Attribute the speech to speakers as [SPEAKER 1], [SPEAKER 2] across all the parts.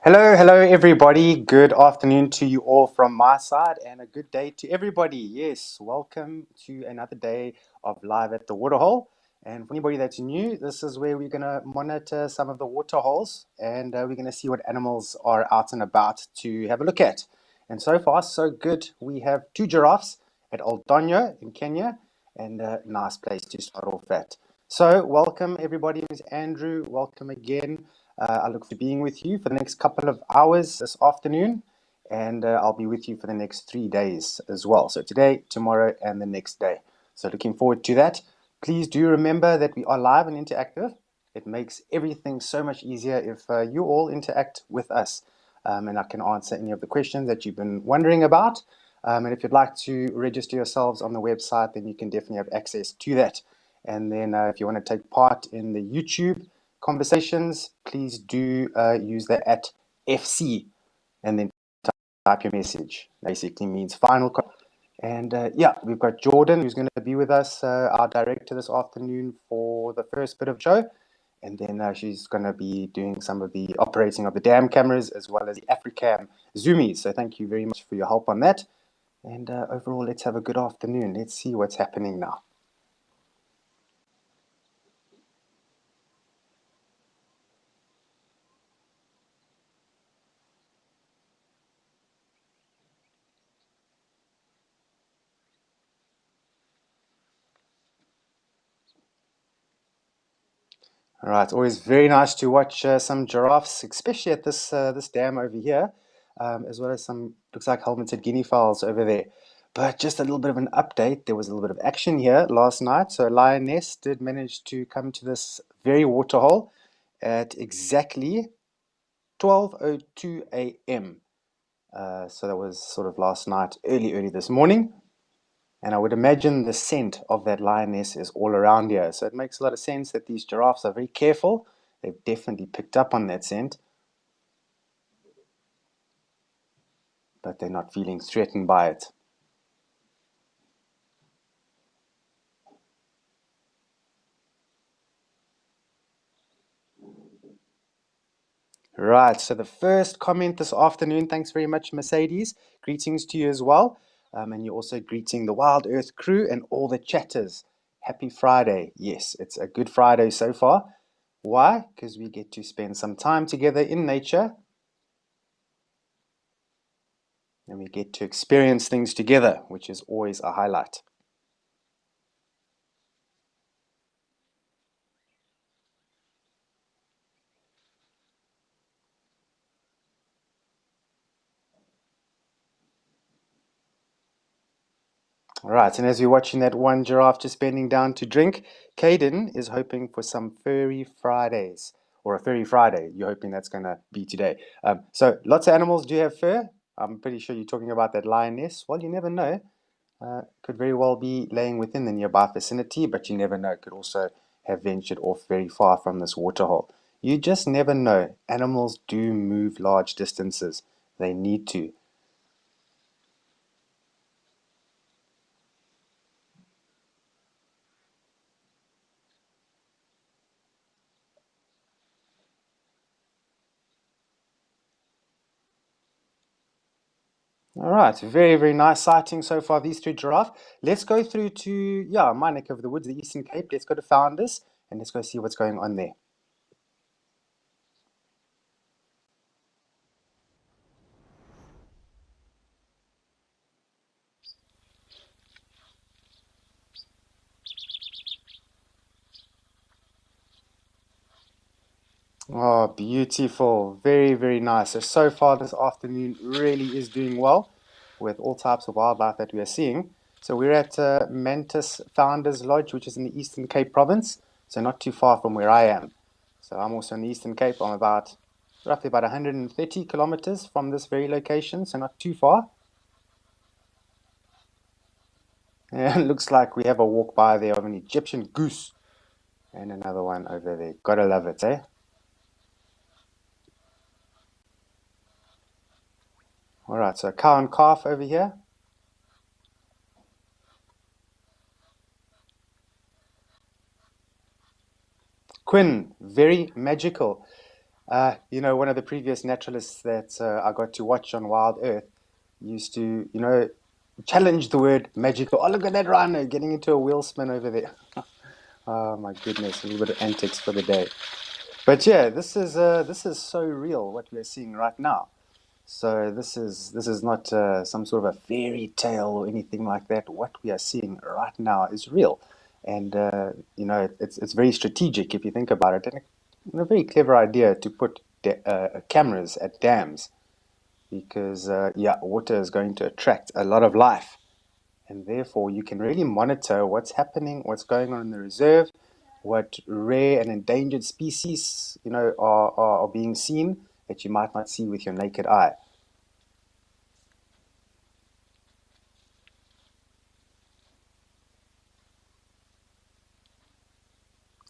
[SPEAKER 1] Hello, everybody. Good afternoon to you all from my side, and a good day to everybody. Yes, welcome to another day of Live at the Waterhole. And for anybody that's new, this is where we're going to monitor some of the waterholes, and we're going to see what animals are out and about to have a look at. And so far, so good. We have two giraffes at Old Donyo in Kenya, and a nice place to start off at. So, welcome everybody. Ms. Andrew, welcome again. I look forward to being with you for the next couple of hours this afternoon, and I'll be with you for the next 3 days as well. So today, tomorrow, and the next day. So looking forward to that. Please do remember that we are live and interactive. It makes everything so much easier if you all interact with us, and I can answer any of the questions that you've been wondering about. And if you'd like to register yourselves on the website, then you can definitely have access to that. And then if you want to take part in the YouTube conversations, please do use the @FC and then type your message. Basically means final call. And yeah, we've got Jordan who's going to be with us, our director this afternoon for the first bit of the show. And then she's going to be doing some of the operating of the dam cameras as well as the Africam zoomies. So thank you very much for your help on that. And overall, let's have a good afternoon. Let's see what's happening now. All right, it's always very nice to watch some giraffes, especially at this dam over here, as well as some looks like helmeted guinea fowls over there. But just a little bit of an update. There was a little bit of action here last night. So a lioness did manage to come to this very waterhole at exactly 12:02 a.m. So that was sort of last night, early this morning. And I would imagine the scent of that lioness is all around here. So it makes a lot of sense that these giraffes are very careful. They've definitely picked up on that scent, but they're not feeling threatened by it. Right, so the first comment this afternoon, thanks very much, Mercedes. Greetings to you as well. And you're also greeting the Wild Earth crew and all the chatters. Happy Friday. Yes, it's a good Friday so far. Why? Because we get to spend some time together in nature and we get to experience things together, which is always a highlight. All right, and as we're watching that one giraffe just bending down to drink, Caden is hoping for some furry Fridays or a furry Friday. You're hoping that's going to be today. So lots of animals do have fur. I'm pretty sure you're talking about that lioness. Well, you never know. Could very well be laying within the nearby vicinity, but you never know. Could also have ventured off very far from this waterhole. You just never know. Animals do move large distances. They need to. All right, very nice sighting so far, these two giraffe. Let's go through to, yeah, my neck of the woods, the Eastern Cape. Let's go to Founders and let's go see what's going on there. Oh, beautiful. Very nice. So far this afternoon really is doing well with all types of wildlife that we are seeing. So we're at Mantis Founders Lodge, which is in the Eastern Cape province, so not too far from where I am. So I'm also in the Eastern Cape. I'm about roughly about 130 kilometers from this very location, so not too far. Yeah, it looks like we have a walk by there of an Egyptian goose and another one over there. Gotta love it, eh? All right, so cow and calf over here. Quinn, very magical. One of the previous naturalists that I got to watch on Wild Earth used to, challenge the word magical. Oh, look at that rhino getting into a wheel spin over there. Oh my goodness, a little bit of antics for the day. But yeah, this is so real what we are seeing right now. So this is not some sort of a fairy tale or anything like that. What we are seeing right now is real, and it's very strategic if you think about it, and a very clever idea to put cameras at dams because yeah, water is going to attract a lot of life, and therefore you can really monitor what's happening, what's going on in the reserve, what rare and endangered species are being seen that you might not see with your naked eye.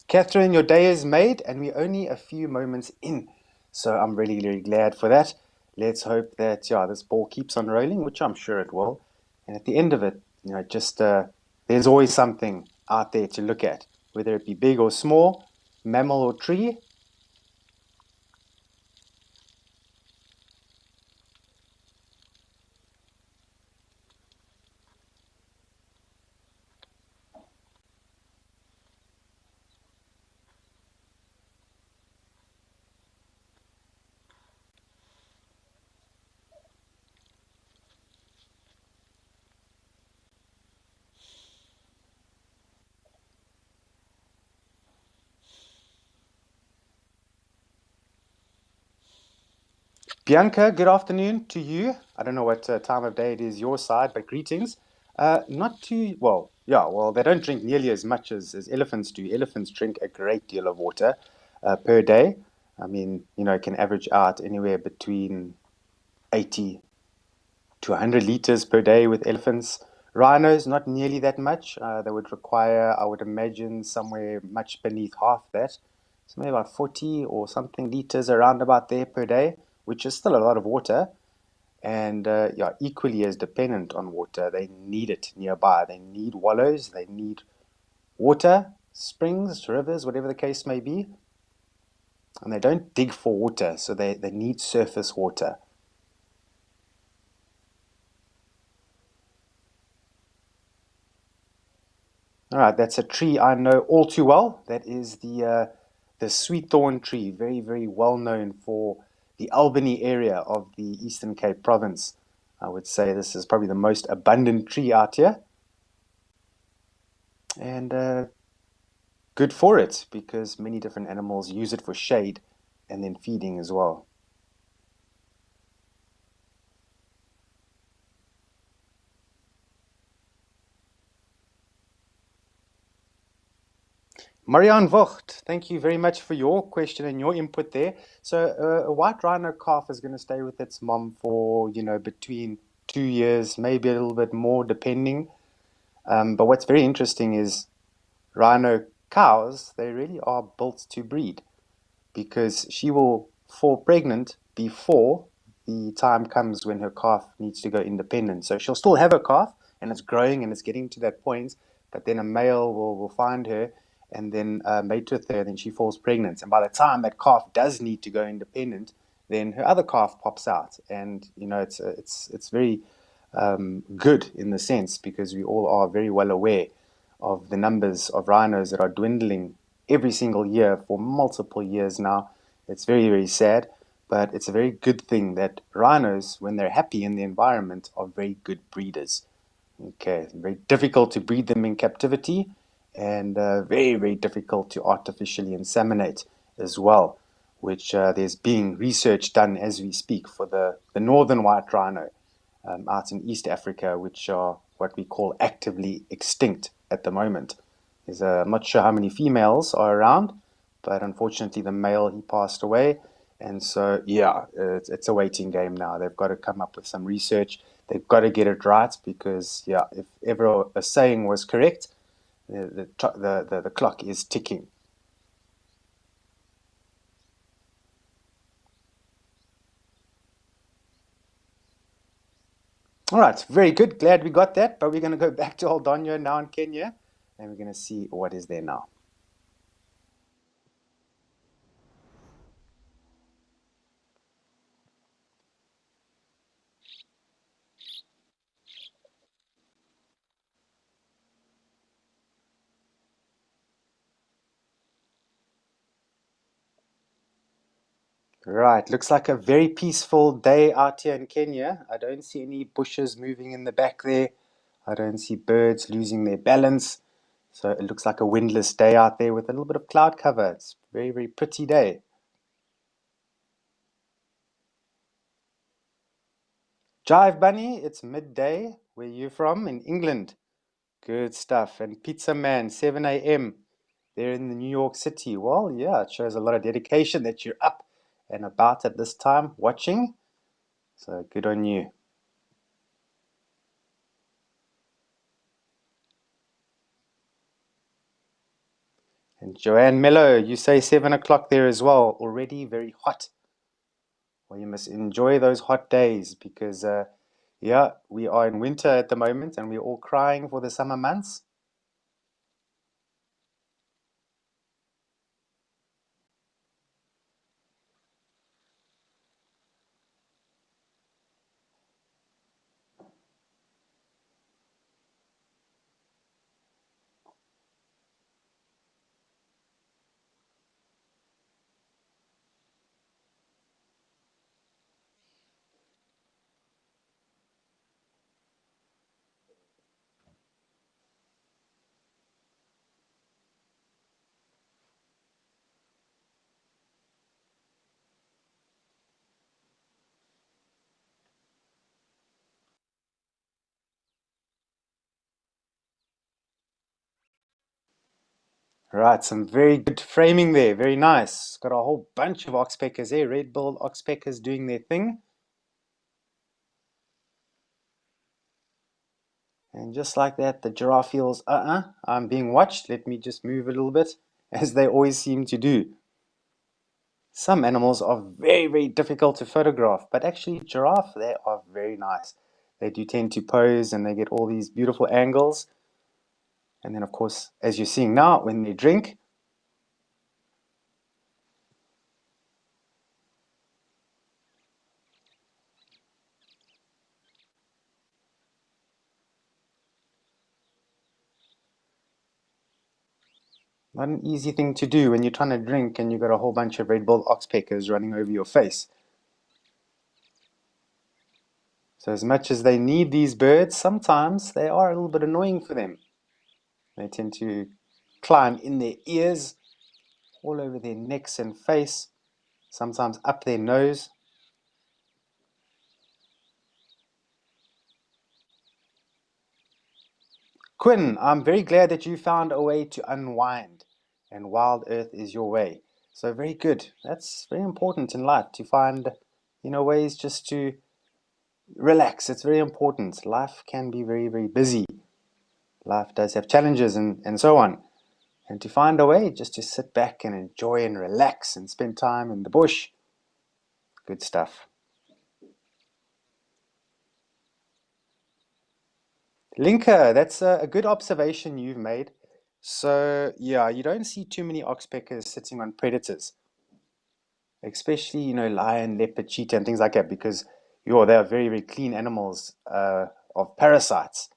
[SPEAKER 1] Catherine, your day is made, and we're only a few moments in. So I'm really, really glad for that. Let's hope that yeah, this ball keeps on rolling, which I'm sure it will. And at the end of it, just there's always something out there to look at, whether it be big or small, mammal or tree. Bianca, good afternoon to you. I don't know what time of day it is your side, but greetings. Not too well, yeah, well, they don't drink nearly as much as elephants do. Elephants drink a great deal of water per day. I mean, it can average out anywhere between 80 to 100 liters per day with elephants. Rhinos, not nearly that much. They would require, I would imagine, somewhere much beneath half that. So maybe about 40 or something liters around about there per day, which is still a lot of water. And yeah, equally as dependent on water. They need it nearby. They need wallows. They need water, springs, rivers, whatever the case may be. And they don't dig for water, so they need surface water. All right, that's a tree I know all too well. That is the sweet thorn tree, very, very well known for the Albany area of the Eastern Cape province. I would say this is probably the most abundant tree out here, and good for it because many different animals use it for shade and then feeding as well. Marianne Vocht, thank you very much for your question and your input there. So, a white rhino calf is going to stay with its mom for, between 2 years, maybe a little bit more, depending. But what's very interesting is rhino cows, they really are built to breed because she will fall pregnant before the time comes when her calf needs to go independent. So she'll still have her calf and it's growing and it's getting to that point, but then a male will find her and then mate with her, and then she falls pregnant. And by the time that calf does need to go independent, then her other calf pops out. And it's very good in the sense because we all are very well aware of the numbers of rhinos that are dwindling every single year for multiple years now. It's very, very sad, but it's a very good thing that rhinos, when they're happy in the environment, are very good breeders. Okay, very difficult to breed them in captivity and very, very difficult to artificially inseminate as well, which there's being research done as we speak for the northern white rhino out in East Africa, which are what we call actively extinct at the moment. I'm not sure how many females are around, but unfortunately the male, he passed away. And so, yeah, it's a waiting game now. They've got to come up with some research. They've got to get it right because, yeah, if ever a saying was correct, the clock is ticking. All right, very good. Glad we got that. But we're going to go back to Aldonio now in Kenya, and we're going to see what is there now. Right, looks like a very peaceful day out here in Kenya. I don't see any bushes moving in the back there. I don't see birds losing their balance. So it looks like a windless day out there with a little bit of cloud cover. It's a very, very pretty day. Jive Bunny, it's midday. Where you from? In England. Good stuff. And Pizza Man, 7 a.m. They're in the New York City. Well, yeah, it shows a lot of dedication that you're up and about at this time watching. So good on you. And Joanne Mello, you say 7 o'clock there as well. Already very hot. Well, you must enjoy those hot days because, yeah, we are in winter at the moment and we're all crying for the summer months. Right, some very good framing there. Very nice. Got a whole bunch of oxpeckers there. Red-billed oxpeckers doing their thing. And just like that, the giraffe feels, I'm being watched. Let me just move a little bit, as they always seem to do. Some animals are very, very difficult to photograph, but actually, giraffe, they are very nice. They do tend to pose and they get all these beautiful angles. And then, of course, as you're seeing now, when they drink, not an easy thing to do when you're trying to drink and you've got a whole bunch of red-billed oxpeckers running over your face. So as much as they need these birds, sometimes they are a little bit annoying for them. They tend to climb in their ears, all over their necks and face, sometimes up their nose. Quinn, I'm very glad that you found a way to unwind, and Wild Earth is your way. So very good. That's very important in life to find, ways just to relax. It's very important. Life can be very, very busy. Life does have challenges and so on. And to find a way just to sit back and enjoy and relax and spend time in the bush. Good stuff. Linka, that's a good observation you've made. So, yeah, you don't see too many oxpeckers sitting on predators, especially, lion, leopard, cheetah, and things like that, because they are very, very clean animals of parasites.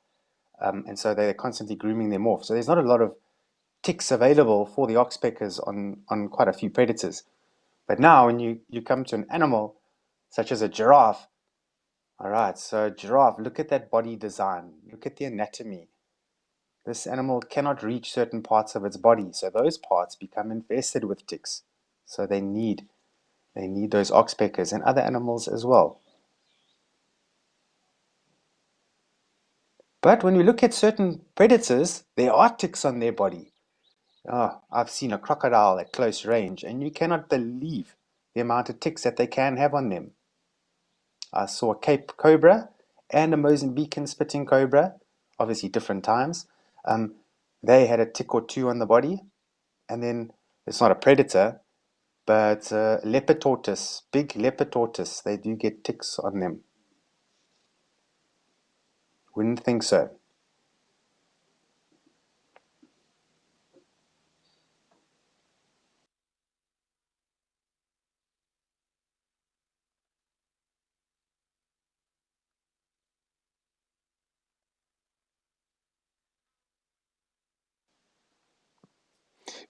[SPEAKER 1] And so they're constantly grooming them off. So there's not a lot of ticks available for the oxpeckers on quite a few predators. But now, when you come to an animal such as a giraffe, all right, so giraffe, look at that body design, look at the anatomy. This animal cannot reach certain parts of its body, so those parts become infested with ticks. So they need those oxpeckers and other animals as well. But when we look at certain predators, there are ticks on their body. Oh, I've seen a crocodile at close range, and you cannot believe the amount of ticks that they can have on them. I saw a Cape cobra and a Mozambican spitting cobra, obviously different times. Um, they had a tick or two on the body, and then it's not a predator, but leopard tortoise, big leopard tortoise, they do get ticks on them. Wouldn't think so.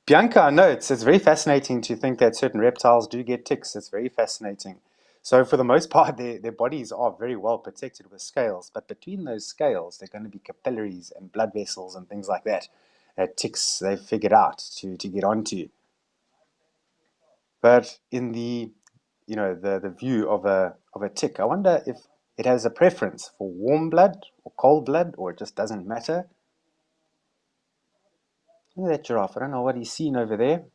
[SPEAKER 1] Bianca, I know it's very fascinating to think that certain reptiles do get ticks. It's very fascinating. So for the most part, their bodies are very well protected with scales, but between those scales, there are going to be capillaries and blood vessels and things like that. That ticks they've figured out to get onto. But in the the view of a tick, I wonder if it has a preference for warm blood or cold blood, or it just doesn't matter. Look at that giraffe. I don't know what he's seen over there.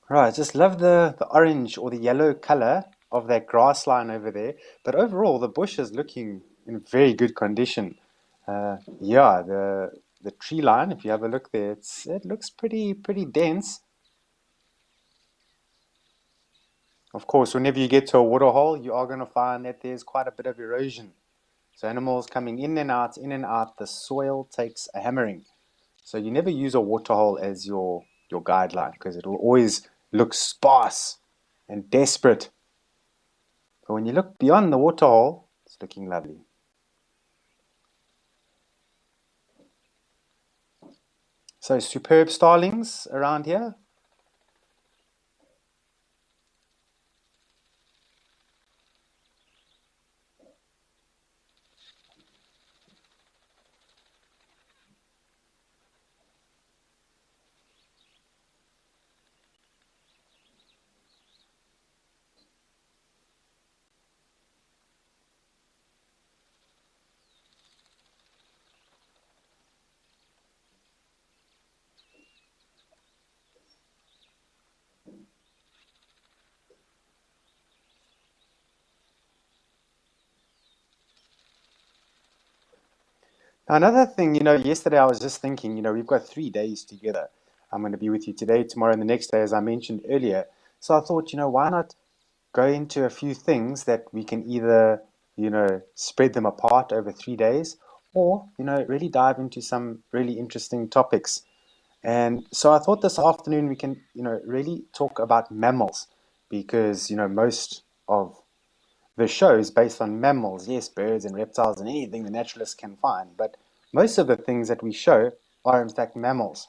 [SPEAKER 1] Right, I just love the orange or the yellow color of that grass line over there. But overall, the bush is looking in very good condition. Yeah, the tree line, if you have a look there, it looks pretty dense. Of course, whenever you get to a waterhole, you are going to find that there's quite a bit of erosion. So animals coming in and out, the soil takes a hammering. So you never use a waterhole as your guideline because it will always look sparse and desperate. But when you look beyond the waterhole, it's looking lovely. So superb starlings around here. Now, another thing, yesterday I was just thinking, we've got 3 days together. I'm going to be with you today, tomorrow, and the next day, as I mentioned earlier. So I thought, why not go into a few things that we can either, spread them apart over 3 days or, really dive into some really interesting topics. And so I thought this afternoon we can, really talk about mammals because, most of the show is based on mammals, yes, birds and reptiles and anything the naturalists can find. But most of the things that we show are in fact mammals,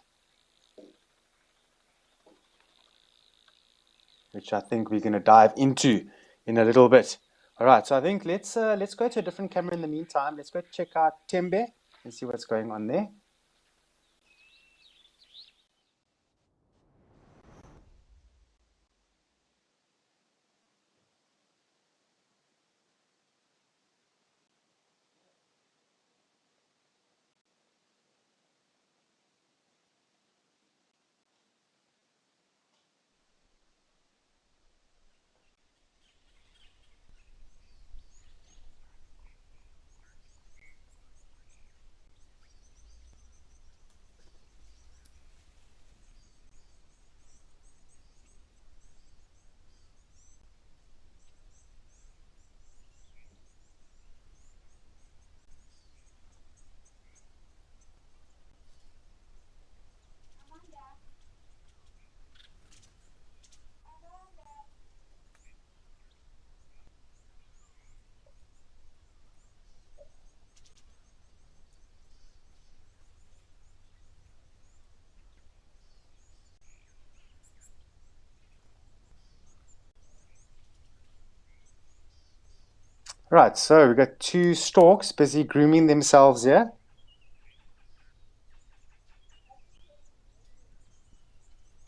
[SPEAKER 1] which I think we're going to dive into in a little bit. All right, so I think let's go to a different camera in the meantime. Let's go check out Tembe and see what's going on there. Right, so we've got two storks busy grooming themselves here.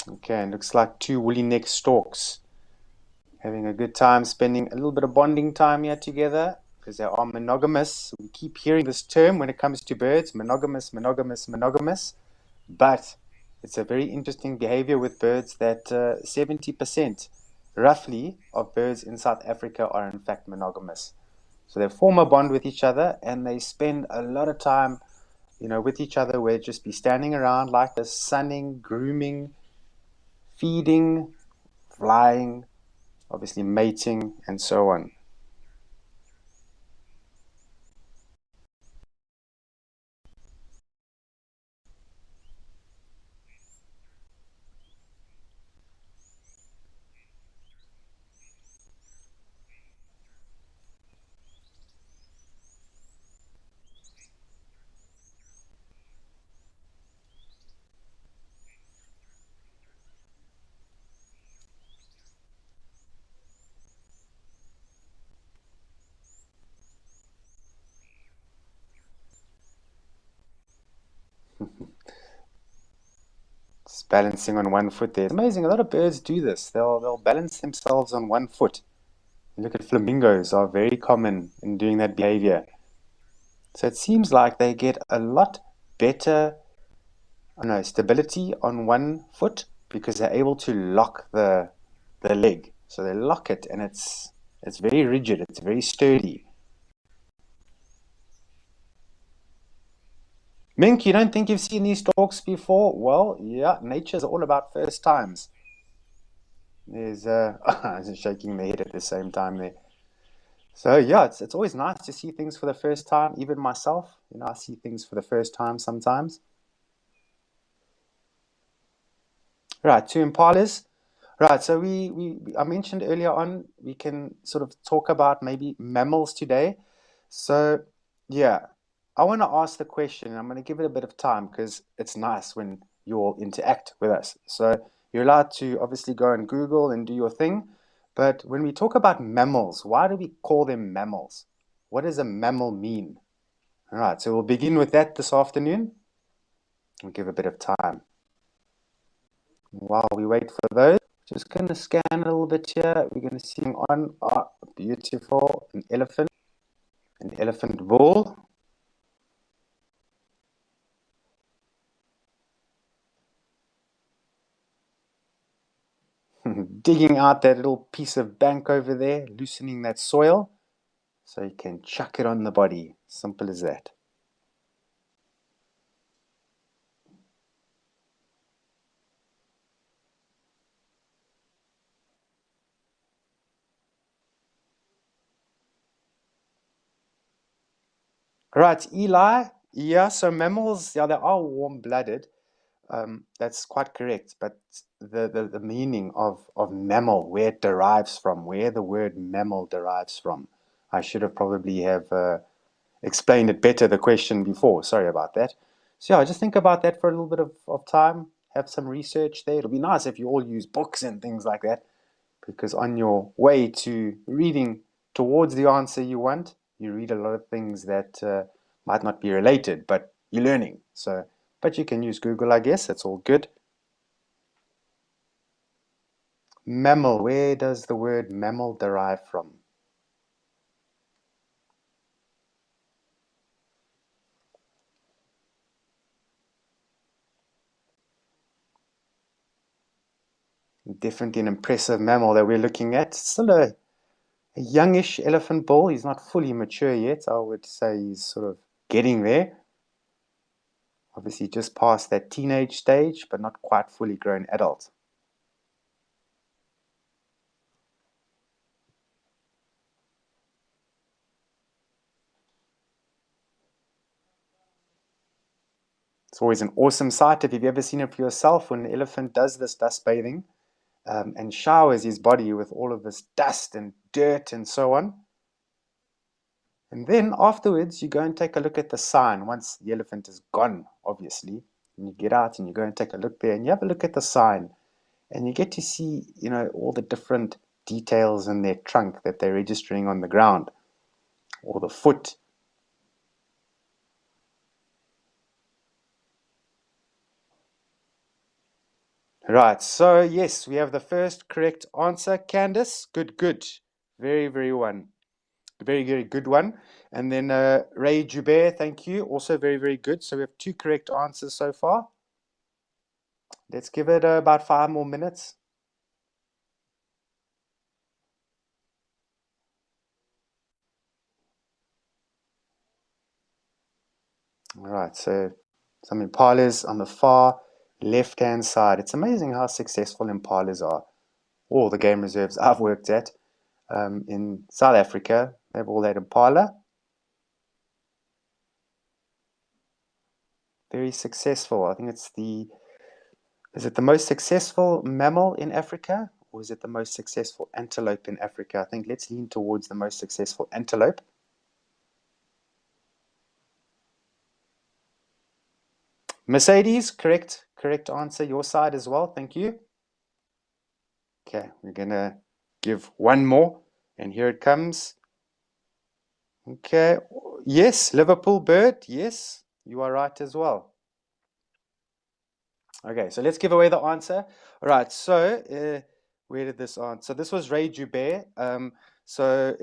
[SPEAKER 1] Okay, and looks like two woolly neck storks having a good time, spending a little bit of bonding time here together because they are monogamous. We keep hearing this term when it comes to birds, monogamous, monogamous, monogamous. But it's a very interesting behavior with birds that 70% roughly of birds in South Africa are in fact monogamous. So they form a bond with each other and they spend a lot of time, with each other where just be standing around like this, sunning, grooming, feeding, flying, obviously mating, and so on. Just balancing on one foot there. It's amazing. A lot of birds do this. They'll balance themselves on one foot. Look at flamingos are very common in doing that behavior. So it seems like they get a lot better, I don't know, stability on one foot because they're able to lock the leg. So they lock it and it's very rigid, it's very sturdy. Mink, you don't think you've seen these storks before? Well, yeah, nature's all about first times. There's shaking their head at the same time there. So yeah, it's always nice to see things for the first time. Even myself, I see things for the first time sometimes. Right, two impalas. Right, so I mentioned earlier on we can sort of talk about maybe mammals today. So yeah, I want to ask the question, and I'm going to give it a bit of time because it's nice when you all interact with us. So you're allowed to obviously go and Google and do your thing. But when we talk about mammals, why do we call them mammals? What does a mammal mean? All right, so we'll begin with that this afternoon. We'll give a bit of time. While we wait for those, just going to scan a little bit here. We're going to see on, beautiful, an elephant bull. Digging out that little piece of bank over there, loosening that soil so you can chuck it on the body. Simple as that. Right, Eli. Yeah, so mammals, yeah, they are warm-blooded. That's quite correct. But the meaning of mammal, where it derives from, where the word mammal derives from, I should have probably have explained it better the question before. Sorry about that. So yeah, just think about that for a little bit of time. Have some research there. It'll be nice if you all use books and things like that, because on your way to reading towards the answer you want, you read a lot of things that might not be related, but you're learning. So, but you can use Google, I guess. That's all good. Mammal. Where does the word mammal derive from? Definitely an impressive mammal that we're looking at. Still a youngish elephant bull. He's not fully mature yet. I would say he's sort of getting there. Obviously, just past that teenage stage, but not quite fully grown adult. It's always an awesome sight if you've ever seen it for yourself when an elephant does this dust bathing and showers his body with all of this dust and dirt and so on. And then afterwards, you go and take a look at the sign once the elephant is gone, obviously. And you get out and you go and take a look there and you have a look at the sign and you get to see, all the different details in their trunk that they're registering on the ground. or the foot. Right, so yes, we have the first correct answer. Candace, good, good. Very, very one. Very, very good one. And then Ray Joubert, thank you. Also very, very good. So we have two correct answers so far. Let's give it about 5 more minutes. All right, so some impalas on the far left-hand side. It's amazing how successful impalas are. All the game reserves I've worked at in South Africa, they've all had impala. Very successful. I think is it the most successful mammal in Africa, or is it the most successful antelope in Africa? I think let's lean towards the most successful antelope. Mercedes, correct answer, your side as well. Thank you. Okay, we're gonna give one more, and here it comes. Okay, yes, Liverpool bird. Yes, you are right as well. Okay, so let's give away the answer. All right, so where did this answer? So this was Ray Joubert. So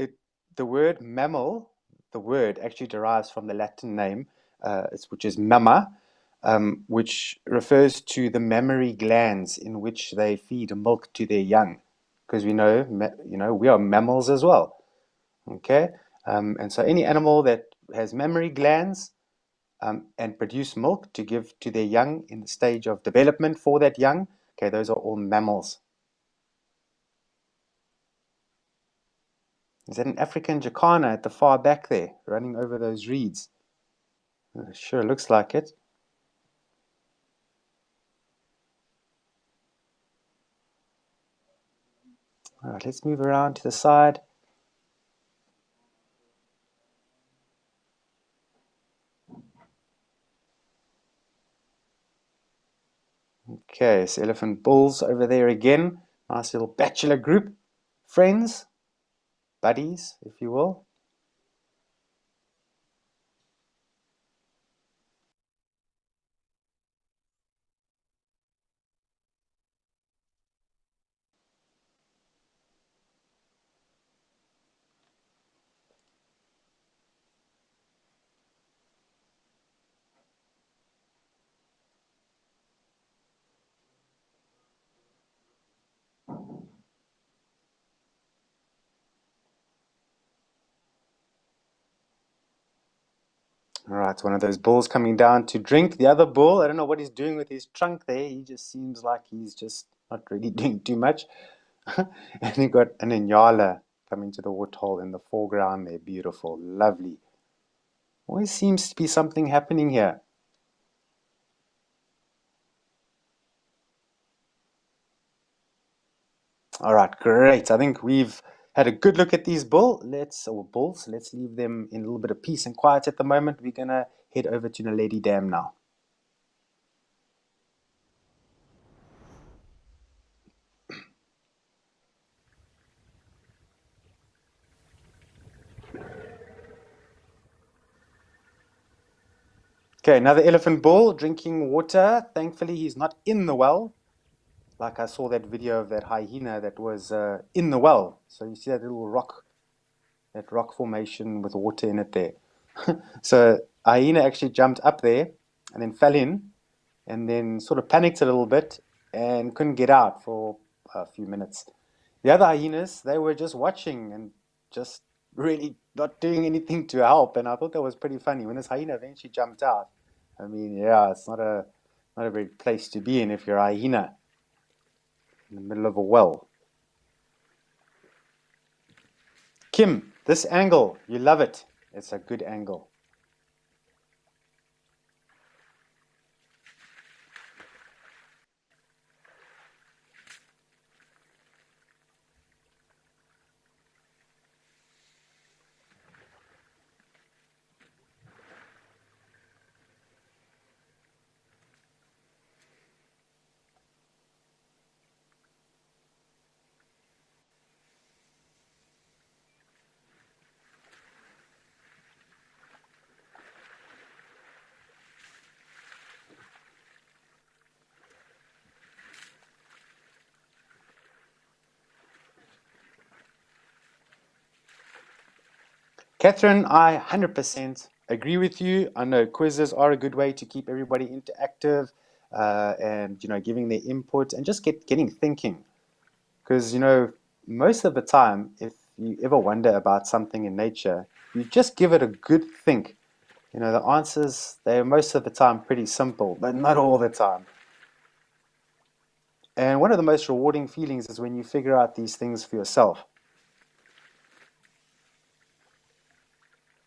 [SPEAKER 1] the word mammal, the word actually derives from the Latin name, which is mamma, which refers to the mammary glands in which they feed milk to their young, because we are mammals as well. Okay, and so any animal that has mammary glands and produce milk to give to their young in the stage of development for that young. Okay, those are all mammals. Is that an African jacana at the far back there, running over those reeds? Sure looks like it. All right, let's move around to the side. Okay, it's elephant bulls over there again. Nice little bachelor group. Friends, buddies, if you will. All right, one of those bulls coming down to drink. The other bull, I don't know what he's doing with his trunk there. He just seems like he's just not really doing too much. And you got an Inyala coming to the waterhole in the foreground there. Beautiful, lovely. Always seems to be something happening here. All right, great. I think we've had a good look at these bulls. Let's leave them in a little bit of peace and quiet at the moment. We're gonna head over to the Lady Dam now. Okay, another elephant bull drinking water. Thankfully, he's not in the well. Like I saw that video of that hyena that was in the well. So you see that little rock, that rock formation with water in it there. So hyena actually jumped up there and then fell in and then sort of panicked a little bit and couldn't get out for a few minutes. The other hyenas, they were just watching and just really not doing anything to help. And I thought that was pretty funny. When this hyena eventually jumped out, I mean, yeah, it's not a very place to be in if you're a hyena in the middle of a well. Kim, this angle, you love it. It's a good angle. Catherine, I 100% agree with you. I know quizzes are a good way to keep everybody interactive and, giving their input and just getting thinking. Because, most of the time, if you ever wonder about something in nature, you just give it a good think. The answers, they're most of the time pretty simple, but not all the time. And one of the most rewarding feelings is when you figure out these things for yourself.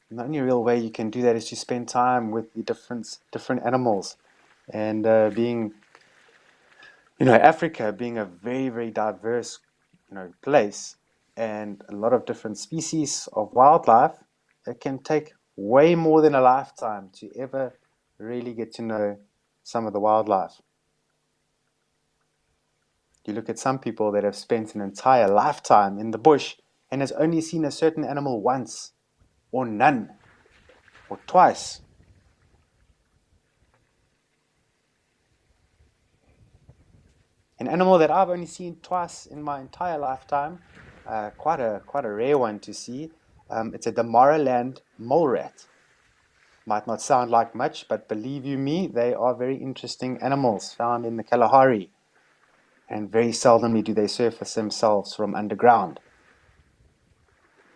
[SPEAKER 1] And the only real way you can do that is to spend time with the different animals. And Africa being a very, very diverse, place and a lot of different species of wildlife, it can take way more than a lifetime to ever really get to know some of the wildlife. You look at some people that have spent an entire lifetime in the bush and has only seen a certain animal once, or none, or twice. An animal that I've only seen twice in my entire lifetime, quite a rare one to see. It's a Damaraland mole rat. Might not sound like much, but believe you me, they are very interesting animals found in the Kalahari. And very seldomly do they surface themselves from underground.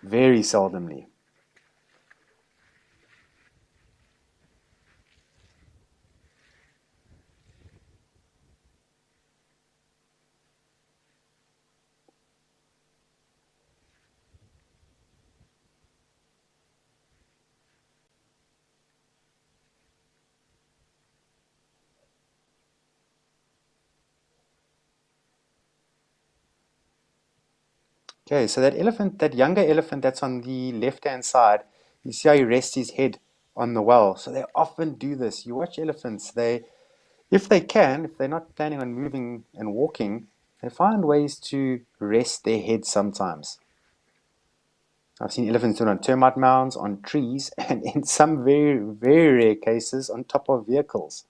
[SPEAKER 1] Very seldomly. Okay, so that elephant, that younger elephant that's on the left-hand side, you see how he rests his head on the well. So they often do this. You watch elephants, if they can, if they're not planning on moving and walking, they find ways to rest their heads sometimes. I've seen elephants do it on termite mounds, on trees, and in some very, very rare cases, on top of vehicles.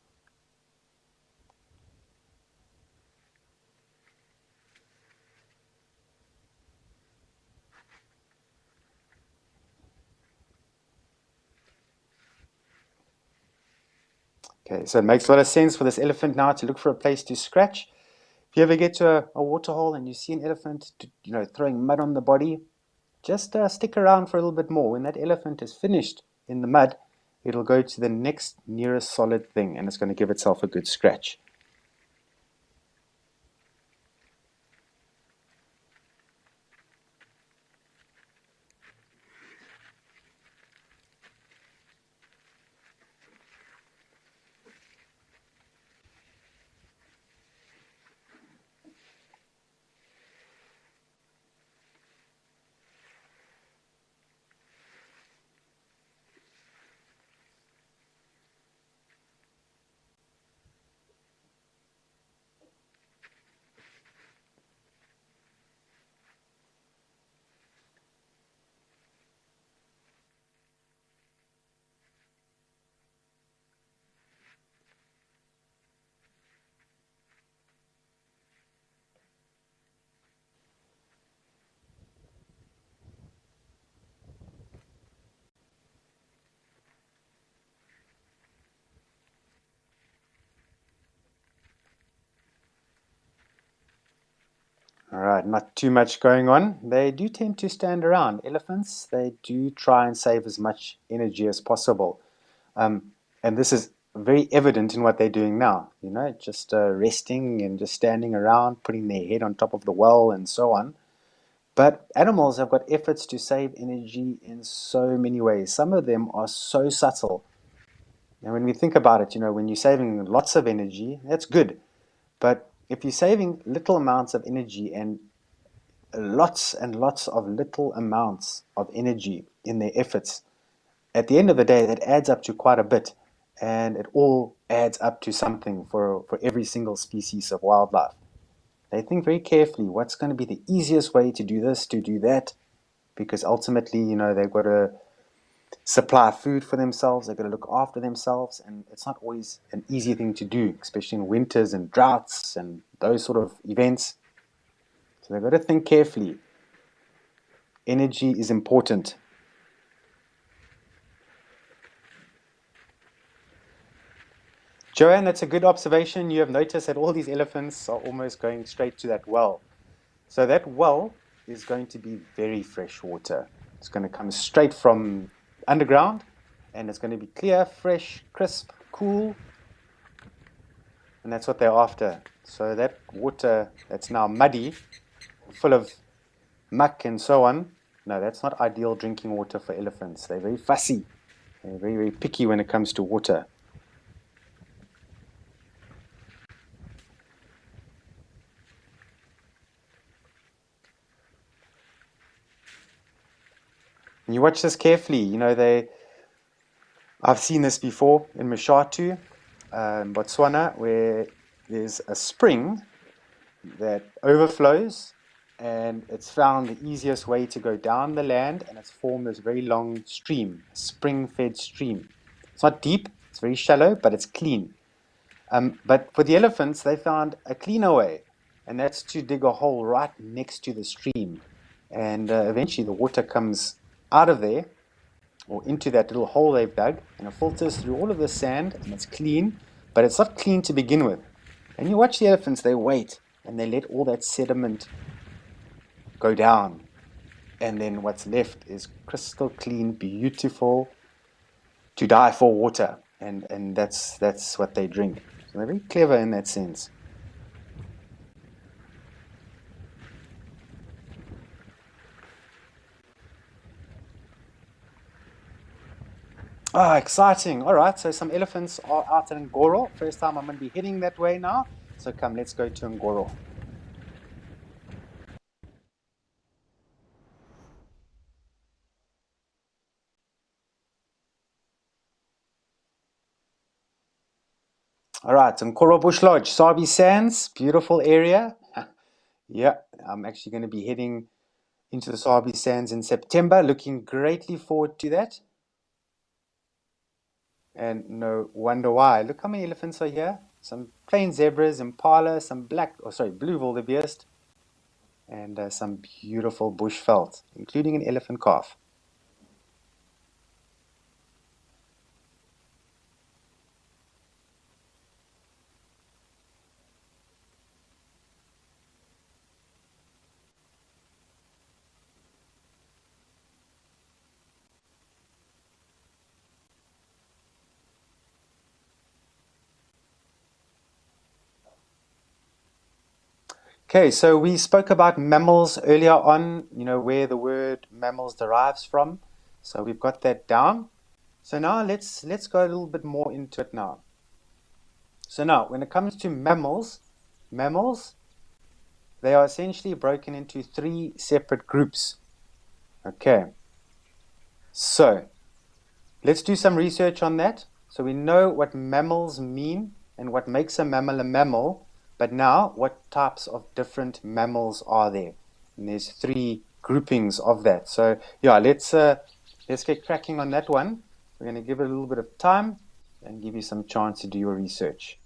[SPEAKER 1] Okay, so it makes a lot of sense for this elephant now to look for a place to scratch. If you ever get to a waterhole and you see an elephant, throwing mud on the body, just stick around for a little bit more. When that elephant is finished in the mud, it'll go to the next nearest solid thing and it's going to give itself a good scratch. All right, not too much going on. They do tend to stand around. Elephants, they do try and save as much energy as possible. And this is very evident in what they're doing now, just resting and just standing around, putting their head on top of the well and so on. But animals have got efforts to save energy in so many ways. Some of them are so subtle. And when we think about it, when you're saving lots of energy, that's good. But if you're saving little amounts of energy and lots of little amounts of energy in their efforts, at the end of the day, that adds up to quite a bit. And it all adds up to something for every single species of wildlife. They think very carefully what's going to be the easiest way to do this, to do that, because ultimately, they've got to supply food for themselves, they've got to look after themselves, and it's not always an easy thing to do, especially in winters and droughts and those sort of events. So they've got to think carefully. Energy is important. Joanne, that's a good observation. You have noticed that all these elephants are almost going straight to that well. So that well is going to be very fresh water. It's going to come straight from underground and it's going to be clear, fresh, crisp, cool, and that's what they're after. So that water that's now muddy, full of muck and so on, no, that's not ideal drinking water for elephants. They're very fussy. They're very, very picky when it comes to water. And you watch this carefully. I've seen this before in Mashatu, Botswana, where there's a spring that overflows and it's found the easiest way to go down the land and it's formed this very long stream, a spring-fed stream. It's not deep, it's very shallow, but it's clean. But for the elephants, they found a cleaner way, and that's to dig a hole right next to the stream. And eventually the water comes out of there or into that little hole they've dug and it filters through all of the sand and it's clean, but it's not clean to begin with. And you watch the elephants, they wait and they let all that sediment go down. And then what's left is crystal clean, beautiful, to die for water. And that's what they drink. So they're very clever in that sense. Ah, exciting. All right, so some elephants are out in Ngoro. First time I'm going to be heading that way now. So come, let's go to Ngoro. All right, Nkoro Bush Lodge, Sabi Sands, beautiful area. Yeah, I'm actually going to be heading into the Sabi Sands in September. Looking greatly forward to that. And no wonder why. Look how many elephants are here. Some plain zebras, impala, some blue wildebeest, and some beautiful bushveld, including an elephant calf. Okay, so we spoke about mammals earlier on, where the word mammals derives from. So we've got that down. So now let's go a little bit more into it now. So now, when it comes to mammals, they are essentially broken into three separate groups. Okay, so let's do some research on that. So we know what mammals mean and what makes a mammal, but now what types of different mammals are there? And there's three groupings of that. So yeah, let's get cracking on that one. We're going to give it a little bit of time and give you some chance to do your research.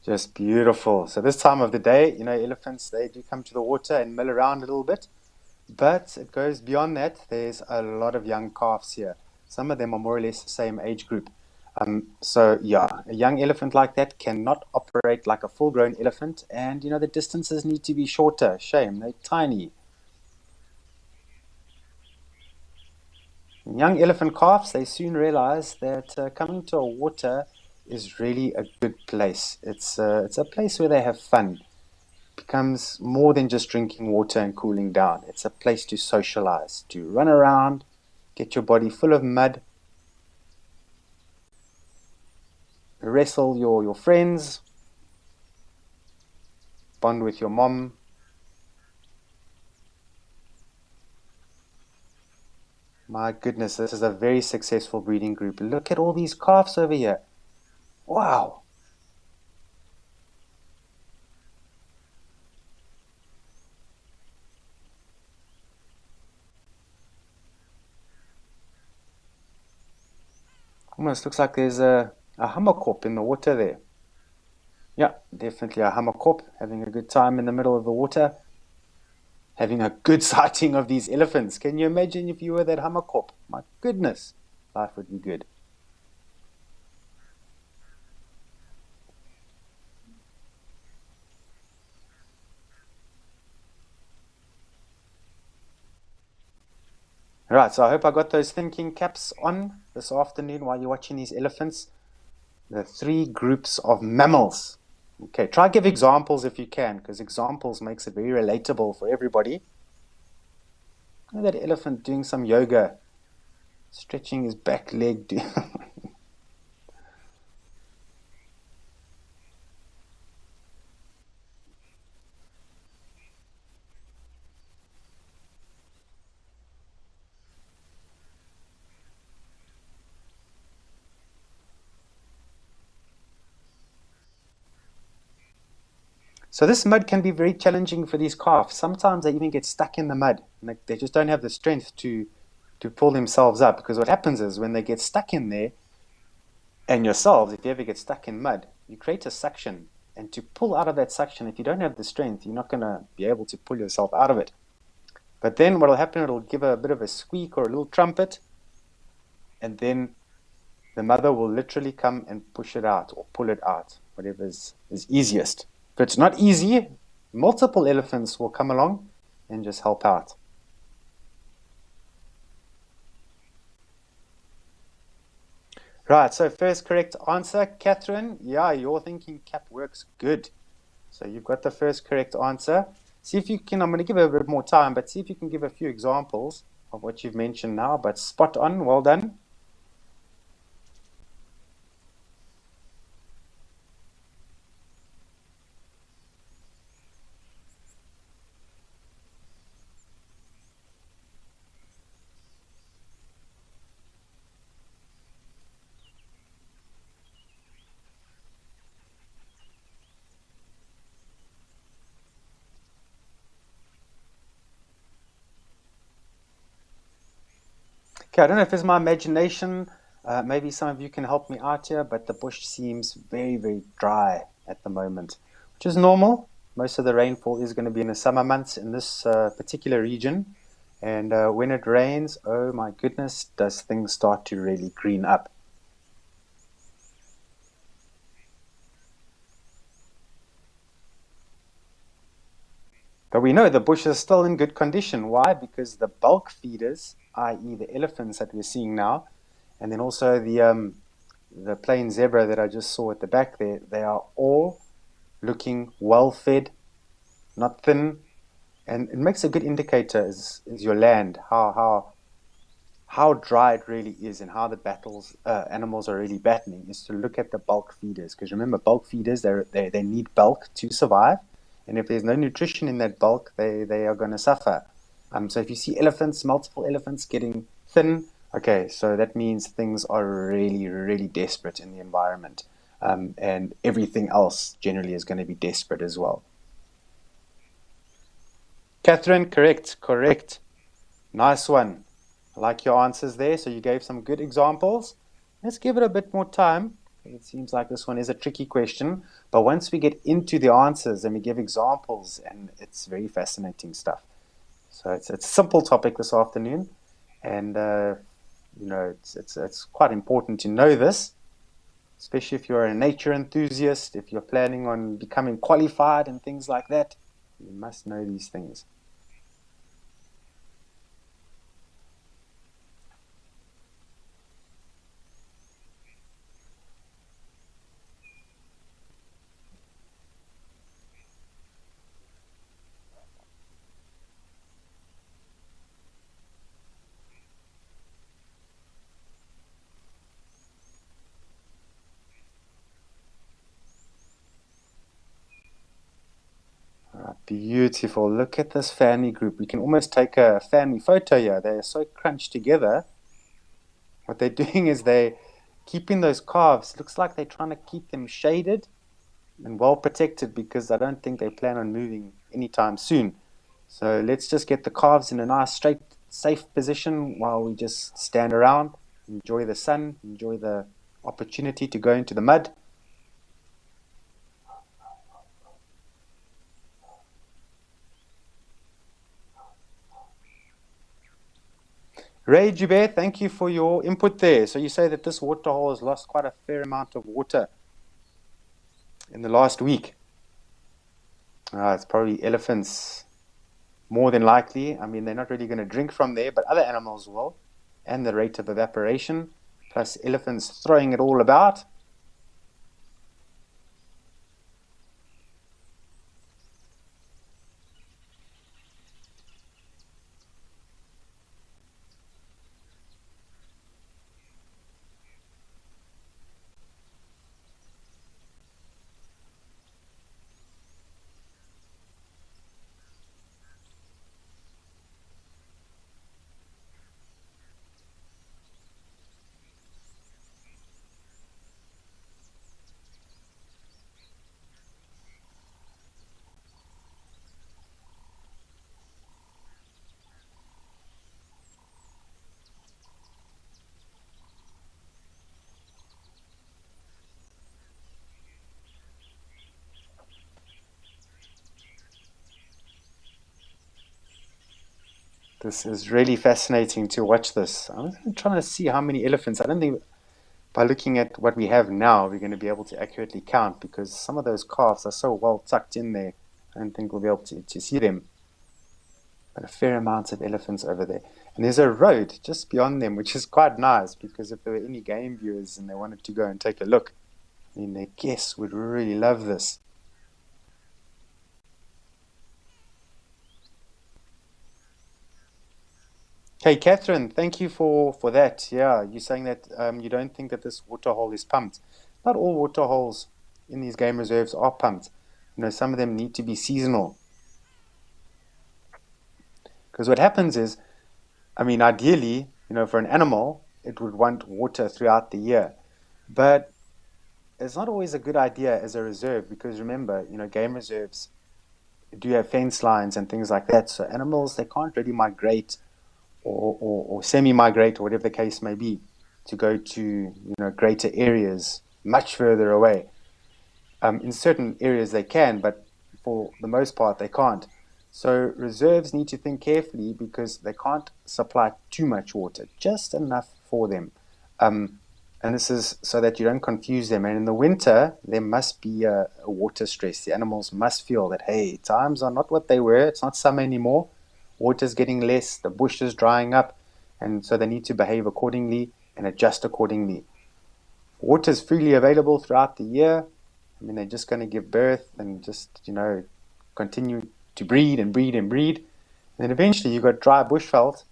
[SPEAKER 1] Just beautiful. So this time of the day, elephants, they do come to the water and mill around a little bit, but it goes beyond that. There's a lot of young calves here. Some of them are more or less the same age group. So yeah, a young elephant like that cannot operate like a full-grown elephant, and the distances need to be shorter. Shame, they're tiny. Young elephant calves, they soon realize that coming to a water is really a good place. It's a place where they have fun. Becomes more than just drinking water and cooling down. It's a place to socialize, to run around, get your body full of mud, wrestle your friends, bond with your mom. My goodness, this is a very successful breeding group. Look at all these calves over here. Wow. Almost looks like there's a hammerkorp in the water there. Yeah, definitely a hammerkorp having a good time in the middle of the water, having a good sighting of these elephants. Can you imagine if you were that hammerkorp? My goodness, life would be good. Right, so I hope I got those thinking caps on this afternoon while you're watching these elephants. The three groups of mammals. Okay, try give examples if you can, because examples makes it very relatable for everybody. Look at that elephant doing some yoga, stretching his back leg. So this mud can be very challenging for these calves. Sometimes they even get stuck in the mud, and they just don't have the strength to pull themselves up. Because what happens is when they get stuck in there, and yourselves, if you ever get stuck in mud, you create a suction, and to pull out of that suction, if you don't have the strength, you're not going to be able to pull yourself out of it. But then what will happen? It'll give a bit of a squeak or a little trumpet, and then the mother will literally come and push it out or pull it out, whatever is easiest. If it's not easy, multiple elephants will come along and just help out. Right, so first correct answer, Catherine. Yeah, your thinking cap works good. So you've got the first correct answer. See if you can, I'm going to give it a bit more time, but see if you can give a few examples of what you've mentioned now. But spot on, well done. Okay, I don't know if it's my imagination. Maybe some of you can help me out here, but the bush seems very, very dry at the moment, which is normal. Most of the rainfall is going to be in the summer months in this particular region. And when it rains, oh my goodness, does things start to really green up. But we know the bush is still in good condition. Why? Because the bulk feeders, i.e. the elephants that we're seeing now, and then also the plain zebra that I just saw at the back there, they are all looking well fed, not thin, and it makes a good indicator is your land, how dry it really is, and how the battles animals are really battling is to look at the bulk feeders. Because remember, bulk feeders they need bulk to survive, and if there's no nutrition in that bulk, they are going to suffer. So if you see elephants, multiple elephants getting thin, okay, so that means things are really, really desperate in the environment. And everything else generally is going to be desperate as well. Catherine, correct, correct. Nice one. I like your answers there. So you gave some good examples. Let's give it a bit more time. It seems like this one is a tricky question, but once we get into the answers and we give examples, and it's very fascinating stuff. So it's a simple topic this afternoon, and it's quite important to know this, especially if you're a nature enthusiast, if you're planning on becoming qualified and things like that. You must know these things. All right, Beautiful. Look at this family group. We can almost take a family photo here. They're so crunched together. What they're doing is they're keeping those calves. Looks like they're trying to keep them shaded and well protected because I don't think they plan on moving anytime soon. So let's just get the calves in a nice straight, safe position while we just stand around, enjoy the sun, enjoy the opportunity to go into the mud. Ray Joubert, thank you for your input there. So you say that this waterhole has lost quite a fair amount of water in the last week. It's probably elephants, more than likely. I mean, they're not really going to drink from there, but other animals will. And the rate of evaporation, plus elephants throwing it all about. This is really fascinating to watch this. I'm trying to see how many elephants. I don't think by looking at what we have now, we're going to be able to accurately count because some of those calves are so well tucked in there. I don't think we'll be able to see them. But a fair amount of elephants over there. And there's a road just beyond them, which is quite nice because if there were any game viewers and they wanted to go and take a look, I mean, their guests would really love this. Hey, Catherine, thank you for that. Yeah, you're saying that you don't think that this waterhole is pumped. Not all waterholes in these game reserves are pumped. You know, some of them need to be seasonal. Because what happens is, I mean, ideally, you know, for an animal, it would want water throughout the year. But it's not always a good idea as a reserve because remember, you know, game reserves do have fence lines and things like that. So animals, they can't really migrate or semi-migrate or whatever the case may be to go to, you know, greater areas much further away. In certain areas they can, but for the most part they can't. So reserves need to think carefully because they can't supply too much water, just enough for them. And this is so that you don't confuse them. And in the winter, there must be a water stress. The animals must feel that, hey, times are not what they were. It's not summer anymore. Water's getting less. The bush is drying up. And so they need to behave accordingly and adjust accordingly. Water is freely available throughout the year. I mean, they're just going to give birth and just, you know, continue to breed and breed and breed. And then eventually you've got dry bushveld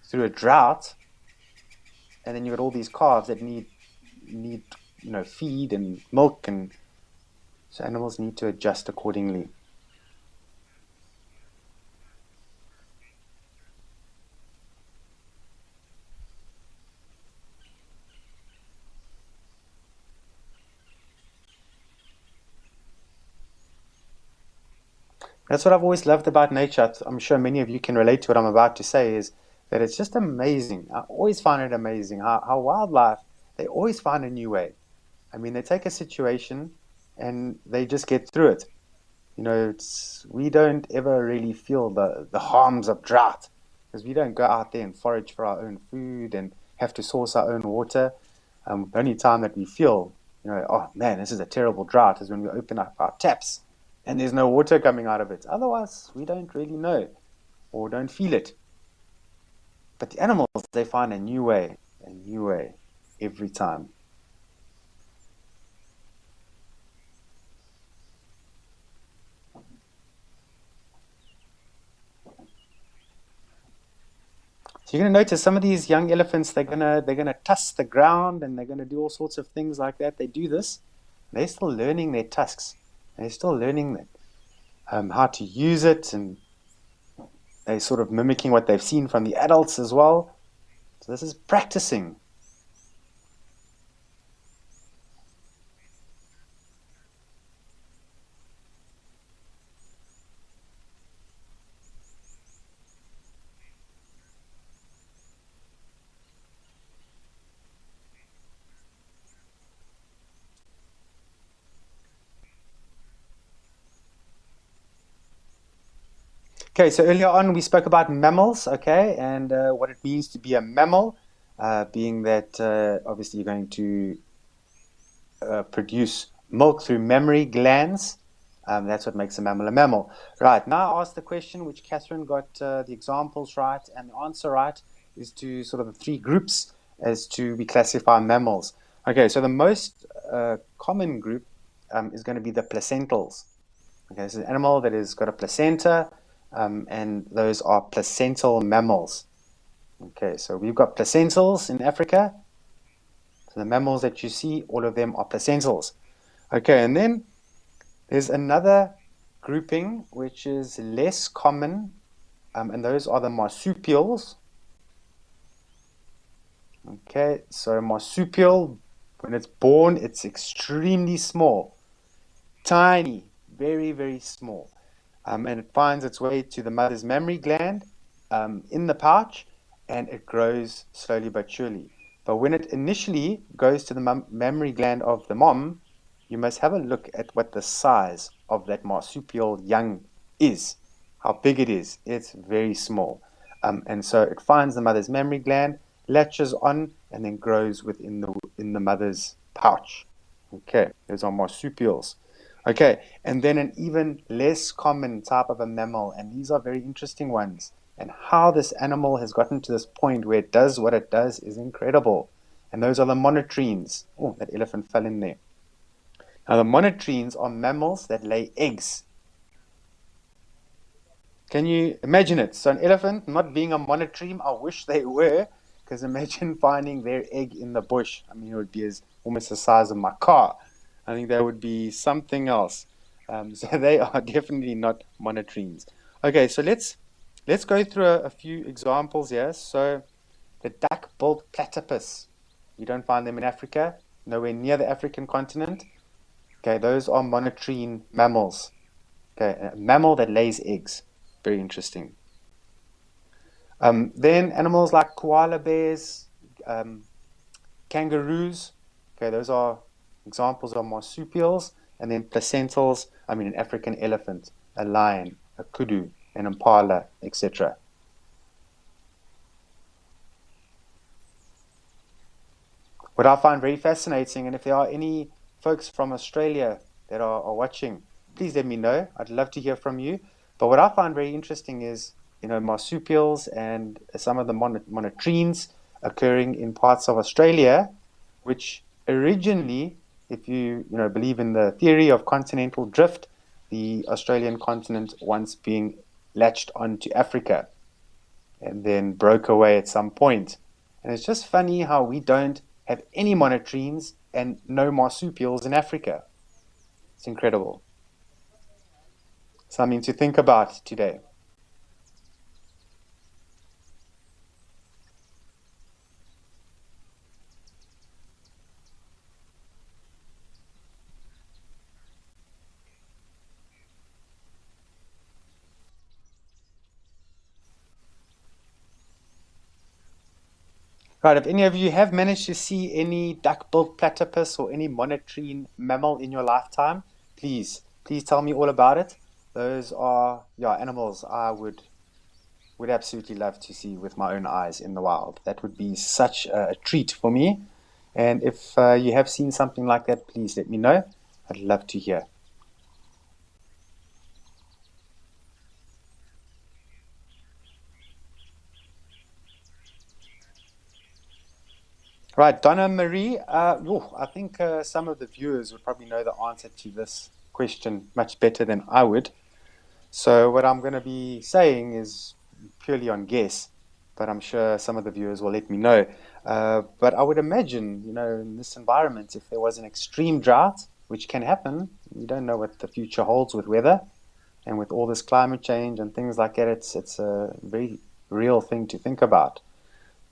[SPEAKER 1] through a drought. And then you've got all these calves that need you know, feed and milk, and so animals need to adjust accordingly. That's what I've always loved about nature. I'm sure many of you can relate to what I'm about to say is that it's just amazing. I always find it amazing how wildlife, they always find a new way. I mean, they take a situation and they just get through it. You know, we don't ever really feel the harms of drought because we don't go out there and forage for our own food and have to source our own water. The only time that we feel, you know, oh man, this is a terrible drought is when we open up our taps and there's no water coming out of it. Otherwise, we don't really know or don't feel it. But the animals, they find a new way every time. So you're going to notice some of these young elephants, they're gonna tusk the ground and they're going to do all sorts of things like that. They do this. They're still learning their tusks. They're still learning that. how to use it, and they're sort of mimicking what they've seen from the adults as well. So this is practicing. Okay, so earlier on we spoke about mammals, okay, and what it means to be a mammal, being that obviously you're going to produce milk through mammary glands. That's what makes a mammal a mammal. Right, now I asked the question, which Catherine got the examples right, and the answer right is to sort of the three groups as to we classify mammals. Okay, so the most common group is going to be the placentals. Okay, so an animal that has got a placenta, and those are placental mammals. Okay, so we've got placentals in Africa. So the mammals that you see, all of them are placentals. Okay, and then there's another grouping which is less common, and those are the marsupials. Okay, so marsupial, when it's born, it's extremely small, tiny, very, very small. And it finds its way to the mother's mammary gland in the pouch, and it grows slowly but surely. But when it initially goes to the mammary gland of the mom, you must have a look at what the size of that marsupial young is, how big it is. It's very small. And so it finds the mother's mammary gland, latches on, and then grows within the mother's pouch. Okay, those are marsupials. Okay, and then an even less common type of a mammal, and these are very interesting ones. And how this animal has gotten to this point where it does what it does is incredible. And those are the monotremes. Oh, that elephant fell in there. Now, the monotremes are mammals that lay eggs. Can you imagine it? So, an elephant not being a monotreme, I wish they were, because imagine finding their egg in the bush. I mean, it would be almost the size of my car. I think that would be something else. So they are definitely not monotremes. Okay, so let's go through a few examples here. So the duck-billed platypus, you don't find them in Africa, nowhere near the African continent. Okay, those are monotreme mammals. Okay, a mammal that lays eggs. Very interesting. Then animals like koala bears, kangaroos. Okay, those are examples of marsupials. And then placentals, I mean, an African elephant, a lion, a kudu, an impala, etc. What I find very fascinating, and if there are any folks from Australia that are watching, please let me know. I'd love to hear from you. But what I find very interesting is, marsupials and some of the monotremes occurring in parts of Australia, which originally, if you believe in the theory of continental drift, the Australian continent once being latched onto Africa and then broke away at some point. And it's just funny how we don't have any monotremes and no marsupials in Africa. It's incredible. Something to think about today. Right, if any of you have managed to see any duck-billed platypus or any monotreme mammal in your lifetime, please tell me all about it. Those are, yeah, animals I would absolutely love to see with my own eyes in the wild. That would be such a treat for me. And if you have seen something like that, please let me know. I'd love to hear. Right, Donna Marie, I think some of the viewers would probably know the answer to this question much better than I would. So what I'm going to be saying is purely on guess, but I'm sure some of the viewers will let me know. But I would imagine, in this environment, if there was an extreme drought, which can happen, you don't know what the future holds with weather. And with all this climate change and things like that, it's a very real thing to think about.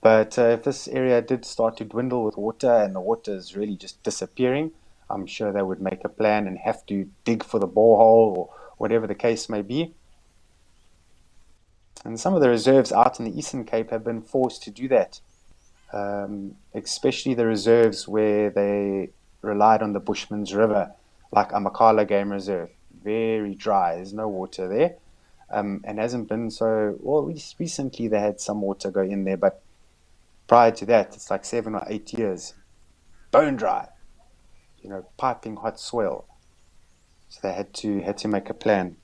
[SPEAKER 1] But if this area did start to dwindle with water and the water is really just disappearing, I'm sure they would make a plan and have to dig for the borehole or whatever the case may be. And some of the reserves out in the Eastern Cape have been forced to do that, especially the reserves where they relied on the Bushman's River, like Amakhala Game Reserve. Very dry, there's no water there, and hasn't been so well. Recently, they had some water go in there, but prior to that, it's like 7 or 8 years, bone dry, piping hot soil. So they had to make a plan.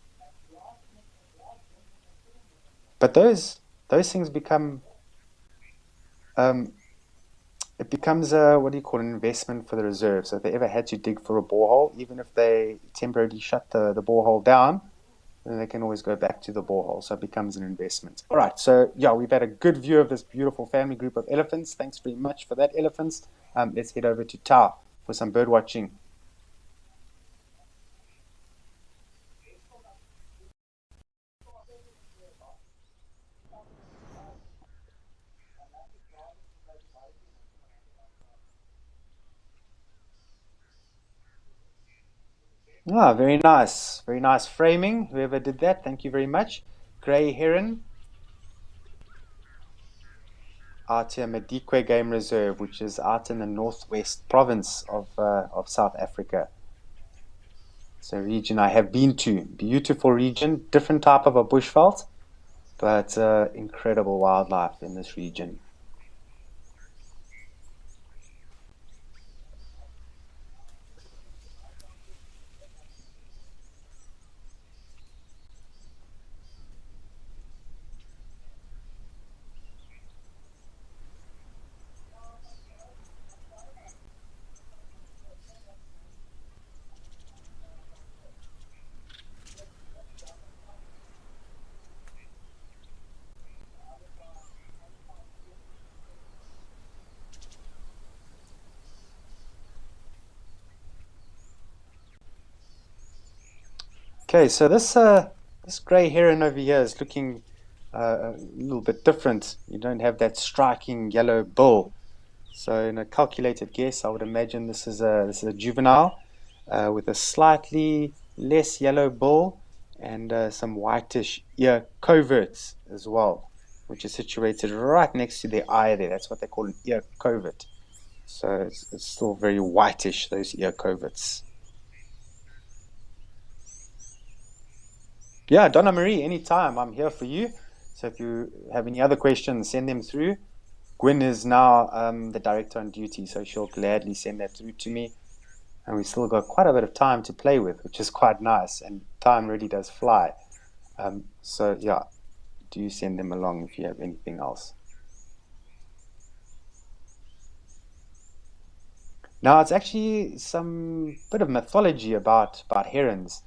[SPEAKER 1] But those things become um, it becomes a what do you call an investment for the reserve. So if they ever had to dig for a borehole, even if they temporarily shut the borehole down, then they can always go back to the borehole. So it becomes an investment. All right. So yeah, we've had a good view of this beautiful family group of elephants. Thanks very much for that, elephants. Let's head over to Tau for some bird watching. Ah, very nice. Very nice framing. Whoever did that, thank you very much. Grey heron out here Madikwe Game Reserve, which is out in the northwest province of South Africa. It's a region I have been to. Beautiful region, different type of a bushveld, but incredible wildlife in this region. Okay, so this grey heron over here is looking a little bit different. You don't have that striking yellow bill. So in a calculated guess, I would imagine this is a juvenile with a slightly less yellow bill and some whitish ear coverts as well, which is situated right next to the eye there. That's what they call an ear covert. So it's still very whitish, those ear coverts. Yeah, Donna Marie, anytime. I'm here for you. So if you have any other questions, send them through. Gwyn is now the director on duty, so she'll gladly send that through to me. And we still got quite a bit of time to play with, which is quite nice. And time really does fly. So yeah, do send them along if you have anything else. Now it's actually some bit of mythology about herons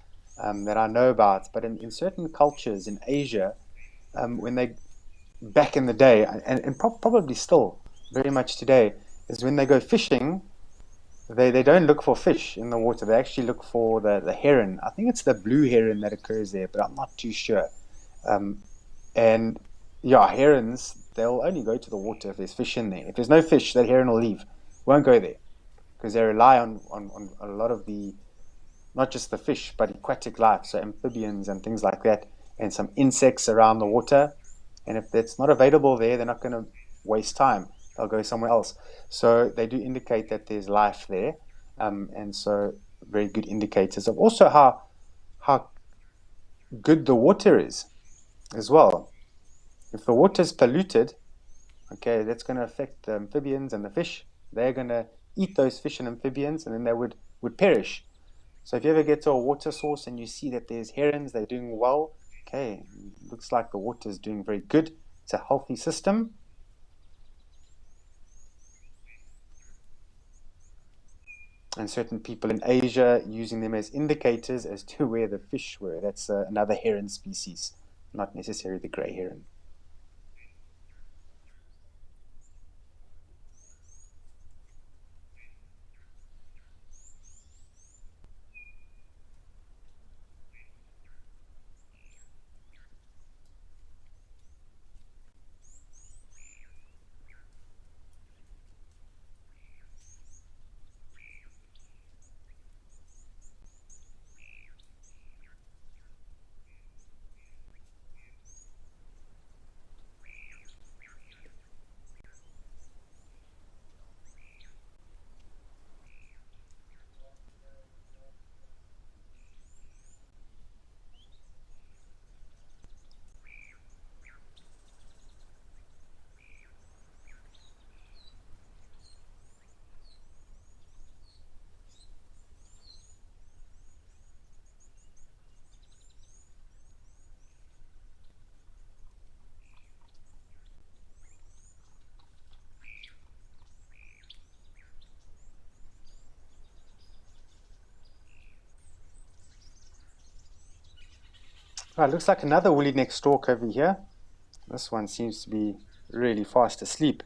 [SPEAKER 1] that I know about, but in certain cultures in Asia, when they back in the day, and probably still very much today, is when they go fishing. They don't look for fish in the water. They actually look for the heron. I think it's the blue heron that occurs there, but I'm not too sure. Um, and yeah, herons, they'll only go to the water if there's fish in there. If there's no fish, that heron will leave. Won't go there because they rely on a lot of the, not just the fish, but aquatic life, so amphibians and things like that, and some insects around the water. And if that's not available there, they're not going to waste time. They'll go somewhere else. So they do indicate that there's life there, and so very good indicators of also how good the water is as well. If the water is polluted, okay, that's going to affect the amphibians and the fish. They're going to eat those fish and amphibians, and then they would perish. So if you ever get to a water source and you see that there's herons, they're doing well, okay, looks like the water is doing very good. It's a healthy system. And certain people in Asia using them as indicators as to where the fish were. That's another heron species, not necessarily the grey heron. Right, looks like another woolly neck stork over here. This one seems to be really fast asleep.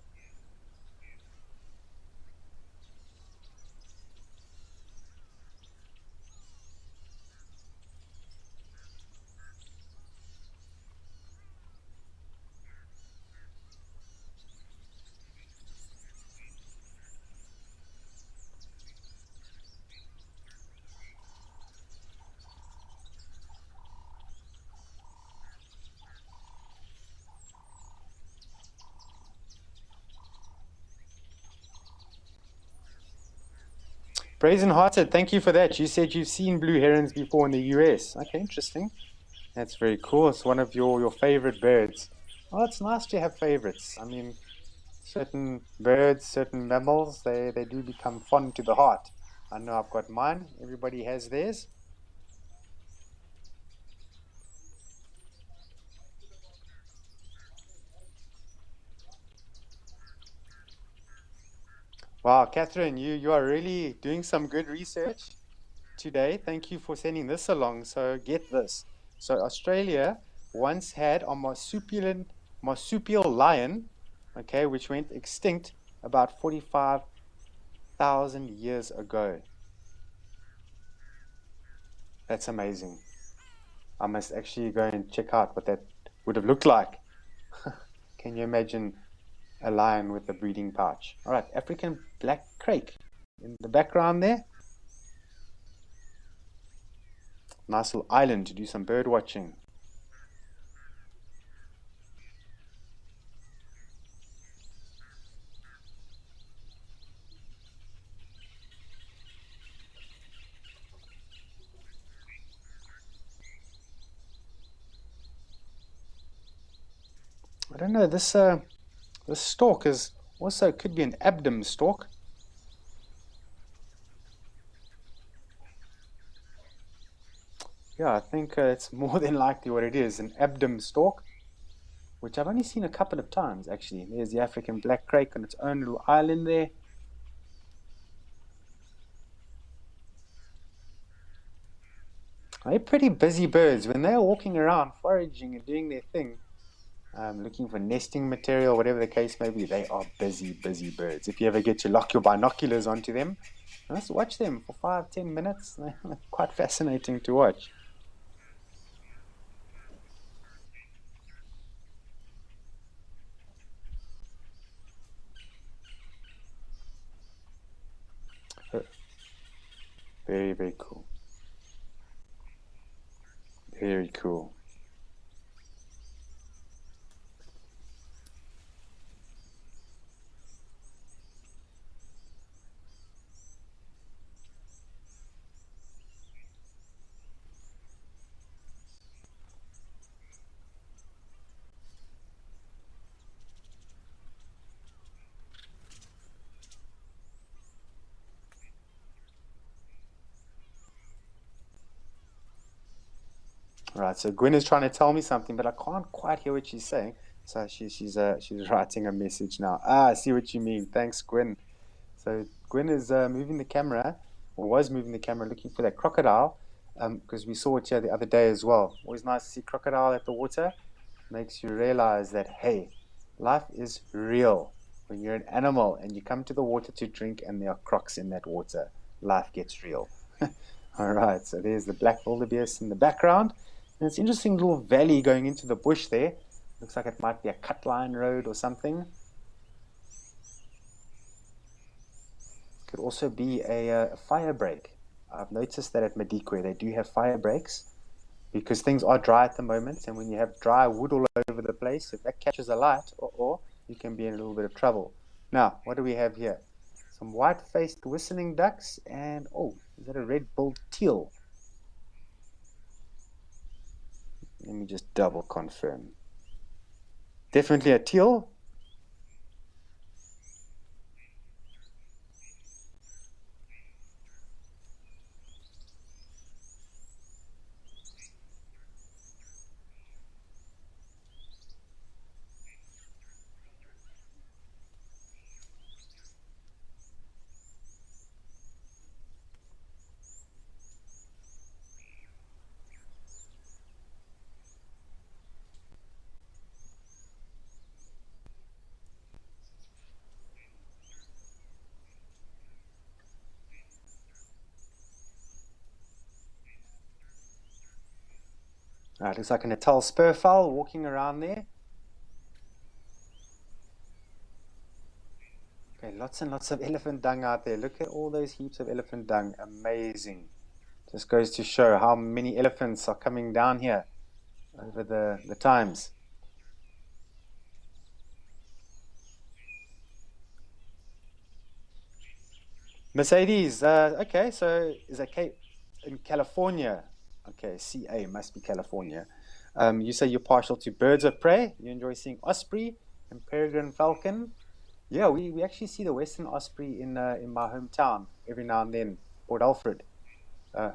[SPEAKER 1] Brazen Hearted, thank you for that. You said you've seen blue herons before in the US. Okay, interesting. That's very cool. It's one of your favorite birds. Oh, it's nice to have favorites. I mean, certain birds, certain mammals, they do become fond to the heart. I know I've got mine. Everybody has theirs. Wow, Catherine, you are really doing some good research today. Thank you for sending this along. So get this. So Australia once had a marsupial lion, okay, which went extinct about 45,000 years ago. That's amazing. I must actually go and check out what that would have looked like. Can you imagine a lion with a breeding pouch? All right, African black crake in the background there. Nice little island to do some bird watching. I don't know, this stork is also could be an abdom stork. Yeah, I think it's more than likely what it is, an abdom stork, which I've only seen a couple of times actually. There's the African black crake on its own little island there. They're pretty busy birds. When they're walking around foraging and doing their thing, looking for nesting material, whatever the case may be, they are busy, busy birds. If you ever get to lock your binoculars onto them, just watch them for 5, 10 minutes. They're quite fascinating to watch. Very, very cool. Very cool. All right, so Gwen is trying to tell me something, but I can't quite hear what she's saying. So she's writing a message now. Ah, I see what you mean. Thanks, Gwen. So Gwen is moving the camera, or was moving the camera, looking for that crocodile, because we saw it here the other day as well. Always nice to see crocodile at the water. Makes you realize that hey, life is real. When you're an animal and you come to the water to drink, and there are crocs in that water, life gets real. All right, so there's the black wildebeest in the background. And it's an interesting little valley going into the bush there. Looks like it might be a cut line road or something. Could also be a fire break. I've noticed that at Madikwe they do have fire breaks because things are dry at the moment, and when you have dry wood all over the place, if that catches alight, or you can be in a little bit of trouble. Now, what do we have here? Some white-faced whistling ducks, and oh, is that a red-billed teal? Let me just double confirm. Definitely a teal. Looks like a Natal spurfowl walking around there. Okay, lots and lots of elephant dung out there. Look at all those heaps of elephant dung. Amazing. Just goes to show how many elephants are coming down here over the times. Mercedes, okay, so is that in California? Okay, CA must be California. You say you're partial to birds of prey. You enjoy seeing osprey and peregrine falcon. Yeah, we actually see the western osprey in my hometown every now and then, Port Alfred. Uh,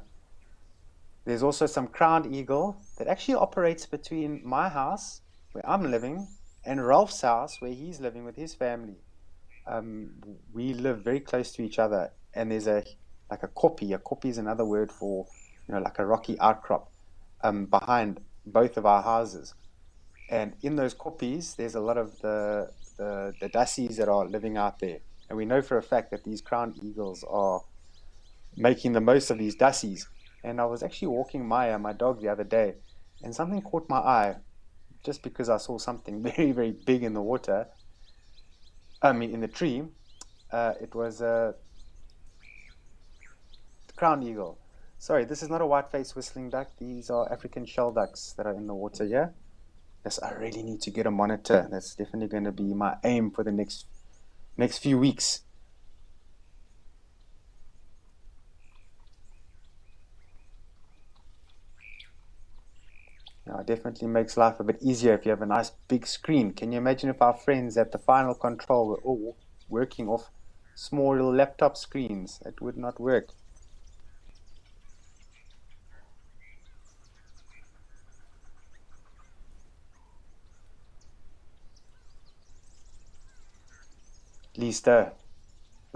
[SPEAKER 1] there's also some crowned eagle that actually operates between my house, where I'm living, and Ralph's house, where he's living with his family. Um, we live very close to each other, and there's a like a koppie. A koppie is another word for, like a rocky outcrop behind both of our houses. And in those koppies, there's a lot of the dassies that are living out there. And we know for a fact that these crowned eagles are making the most of these dassies. And I was actually walking Maya, my dog, the other day, and something caught my eye just because I saw something very, very big in the water. I mean, in the tree. It was a crowned eagle. Sorry, this is not a white-faced whistling duck. These are African shell ducks that are in the water here. Yes, I really need to get a monitor. That's definitely going to be my aim for the next few weeks. Now, it definitely makes life a bit easier if you have a nice big screen. Can you imagine if our friends at the final control were all working off small little laptop screens? It would not work. At least the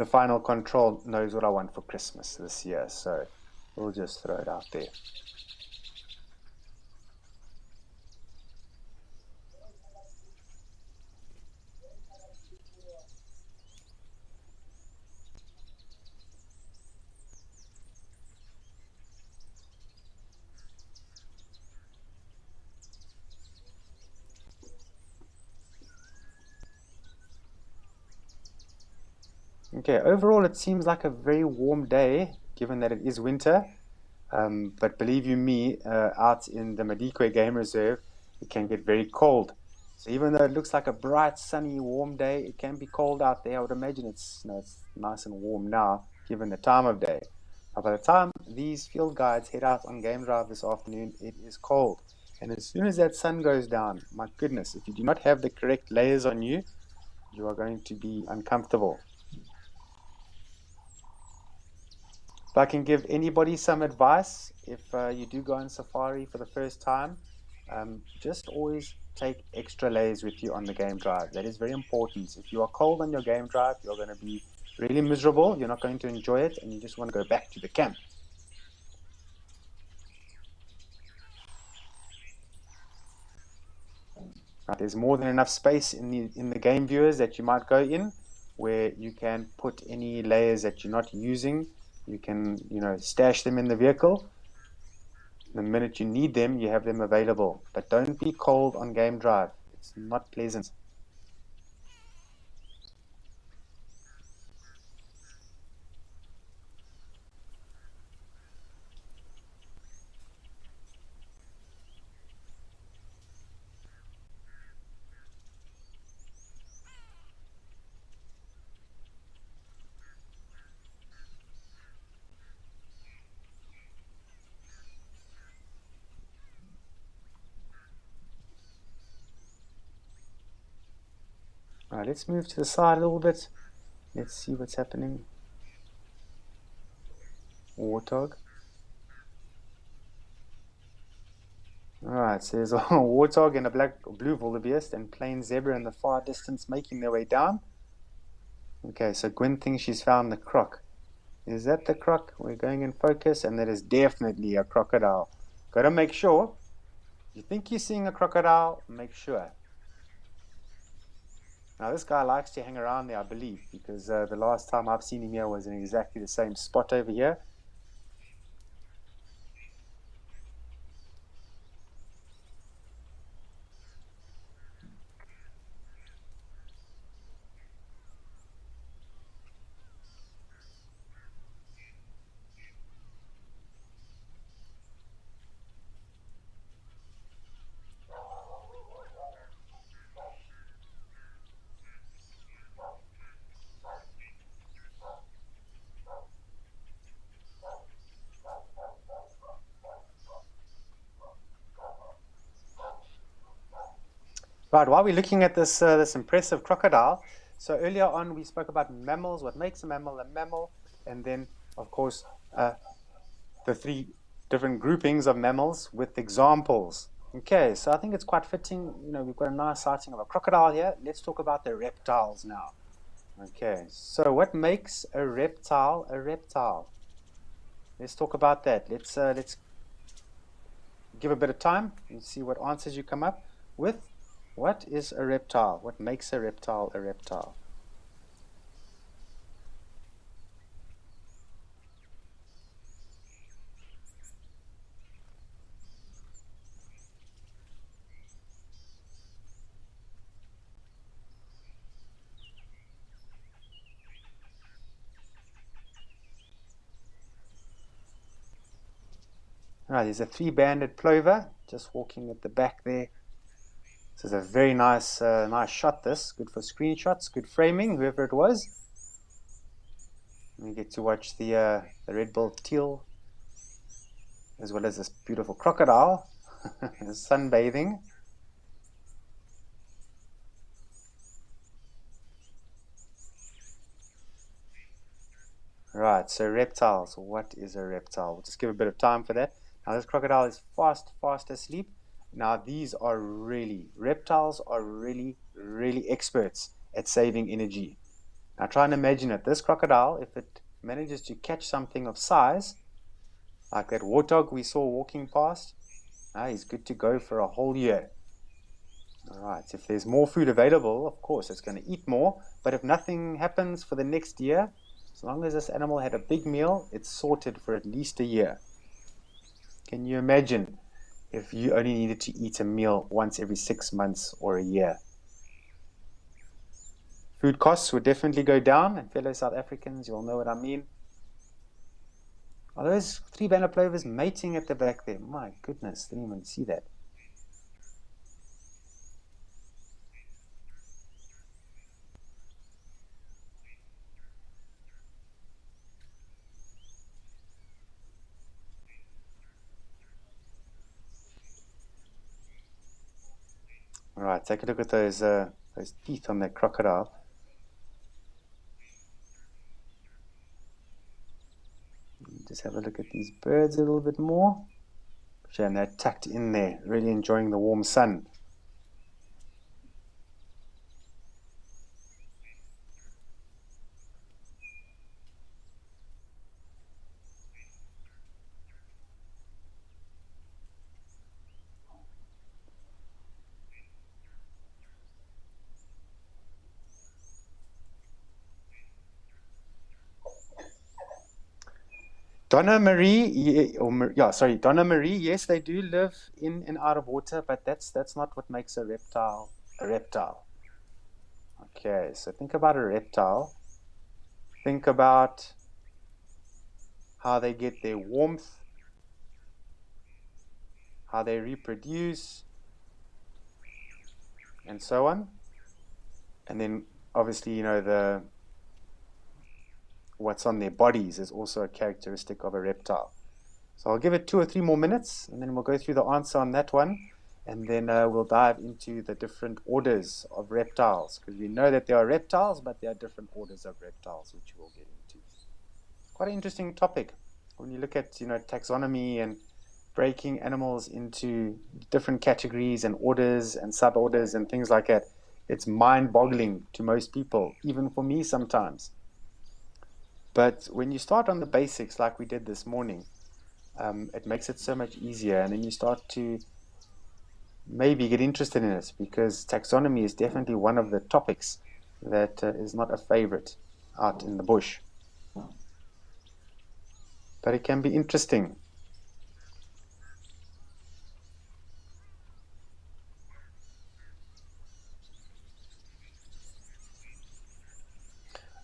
[SPEAKER 1] final control knows what I want for Christmas this year, so we'll just throw it out there. Okay, overall it seems like a very warm day, given that it is winter. But believe you me, out in the Madikwe Game Reserve, it can get very cold. So even though it looks like a bright, sunny, warm day, it can be cold out there. I would imagine it's nice and warm now, given the time of day. But by the time these field guides head out on game drive this afternoon, it is cold. And as soon as that sun goes down, my goodness, if you do not have the correct layers on you, you are going to be uncomfortable. If I can give anybody some advice, if you do go on safari for the first time, just always take extra layers with you on the game drive. That is very important. If you are cold on your game drive, you're going to be really miserable. You're not going to enjoy it, and you just want to go back to the camp. Right, there's more than enough space in the game viewers that you might go in, where you can put any layers that you're not using. You can, stash them in the vehicle. The minute you need them, you have them available. But don't be cold on game drive. It's not pleasant. All right, let's move to the side a little bit. Let's see what's happening. Warthog. All right, so there's a warthog and a blue wildebeest and plain zebra in the far distance making their way down. Okay, so Gwen thinks she's found the croc. Is that the croc? We're going in focus, and that is definitely a crocodile. Got to make sure. You think you're seeing a crocodile? Make sure. Now, this guy likes to hang around there, I believe, because the last time I've seen him here was in exactly the same spot over here. Right, while we're looking at this impressive crocodile, so earlier on we spoke about mammals, what makes a mammal, and then, of course, the three different groupings of mammals with examples. Okay, so I think it's quite fitting. We've got a nice sighting of a crocodile here. Let's talk about the reptiles now. Okay, so what makes a reptile a reptile? Let's talk about that. Let's give a bit of time and see what answers you come up with. What is a reptile? What makes a reptile a reptile? Right, there's a three-banded plover just walking at the back there. This is a very nice shot. This good for screenshots, good framing. Whoever it was, we get to watch the red-billed teal as well as this beautiful crocodile sunbathing. Right, so reptiles. What is a reptile? We'll just give a bit of time for that. Now this crocodile is fast asleep. Now reptiles are really experts at saving energy. Now try and imagine it. This crocodile, if it manages to catch something of size, like that warthog we saw walking past, he's good to go for a whole year. Alright, if there's more food available, of course it's going to eat more, but if nothing happens for the next year, as long as this animal had a big meal, it's sorted for at least a year. Can you imagine if you only needed to eat a meal once every 6 months or a year? Food costs would definitely go down, and fellow South Africans, you'll know what I mean. Are those three-banded plovers mating at the back there? My goodness, didn't even see that. All right, take a look at those teeth on that crocodile. Just have a look at these birds a little bit more. And they're tucked in there, really enjoying the warm sun. Donna Marie, Donna Marie, yes, they do live in and out of water, but that's not what makes a reptile a reptile. Okay, so think about a reptile. Think about how they get their warmth, how they reproduce, and so on. And then obviously, what's on their bodies is also a characteristic of a reptile. So I'll give it 2 or 3 more minutes, and then we'll go through the answer on that one, and then we'll dive into the different orders of reptiles, because we know that there are reptiles, but there are different orders of reptiles, which we'll get into. Quite an interesting topic when you look at taxonomy and breaking animals into different categories and orders and suborders and things like that. It's mind-boggling to most people, even for me sometimes. But when you start on the basics like we did this morning, it makes it so much easier, and then you start to maybe get interested in it, because taxonomy is definitely one of the topics that is not a favorite out in the bush. But it can be interesting.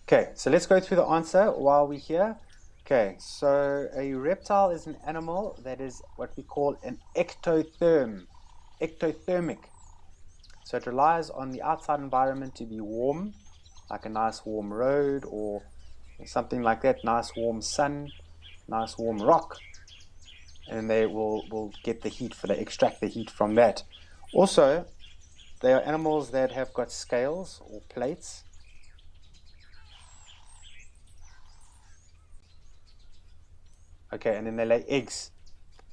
[SPEAKER 1] Okay, so let's go through the answer while we're here. Okay, so a reptile is an animal that is what we call an ectothermic. So it relies on the outside environment to be warm, like a nice warm road or something like that, nice warm sun, nice warm rock, and they will get the heat, they extract the heat from that. Also, they are animals that have got scales or plates. Okay, and then they lay eggs.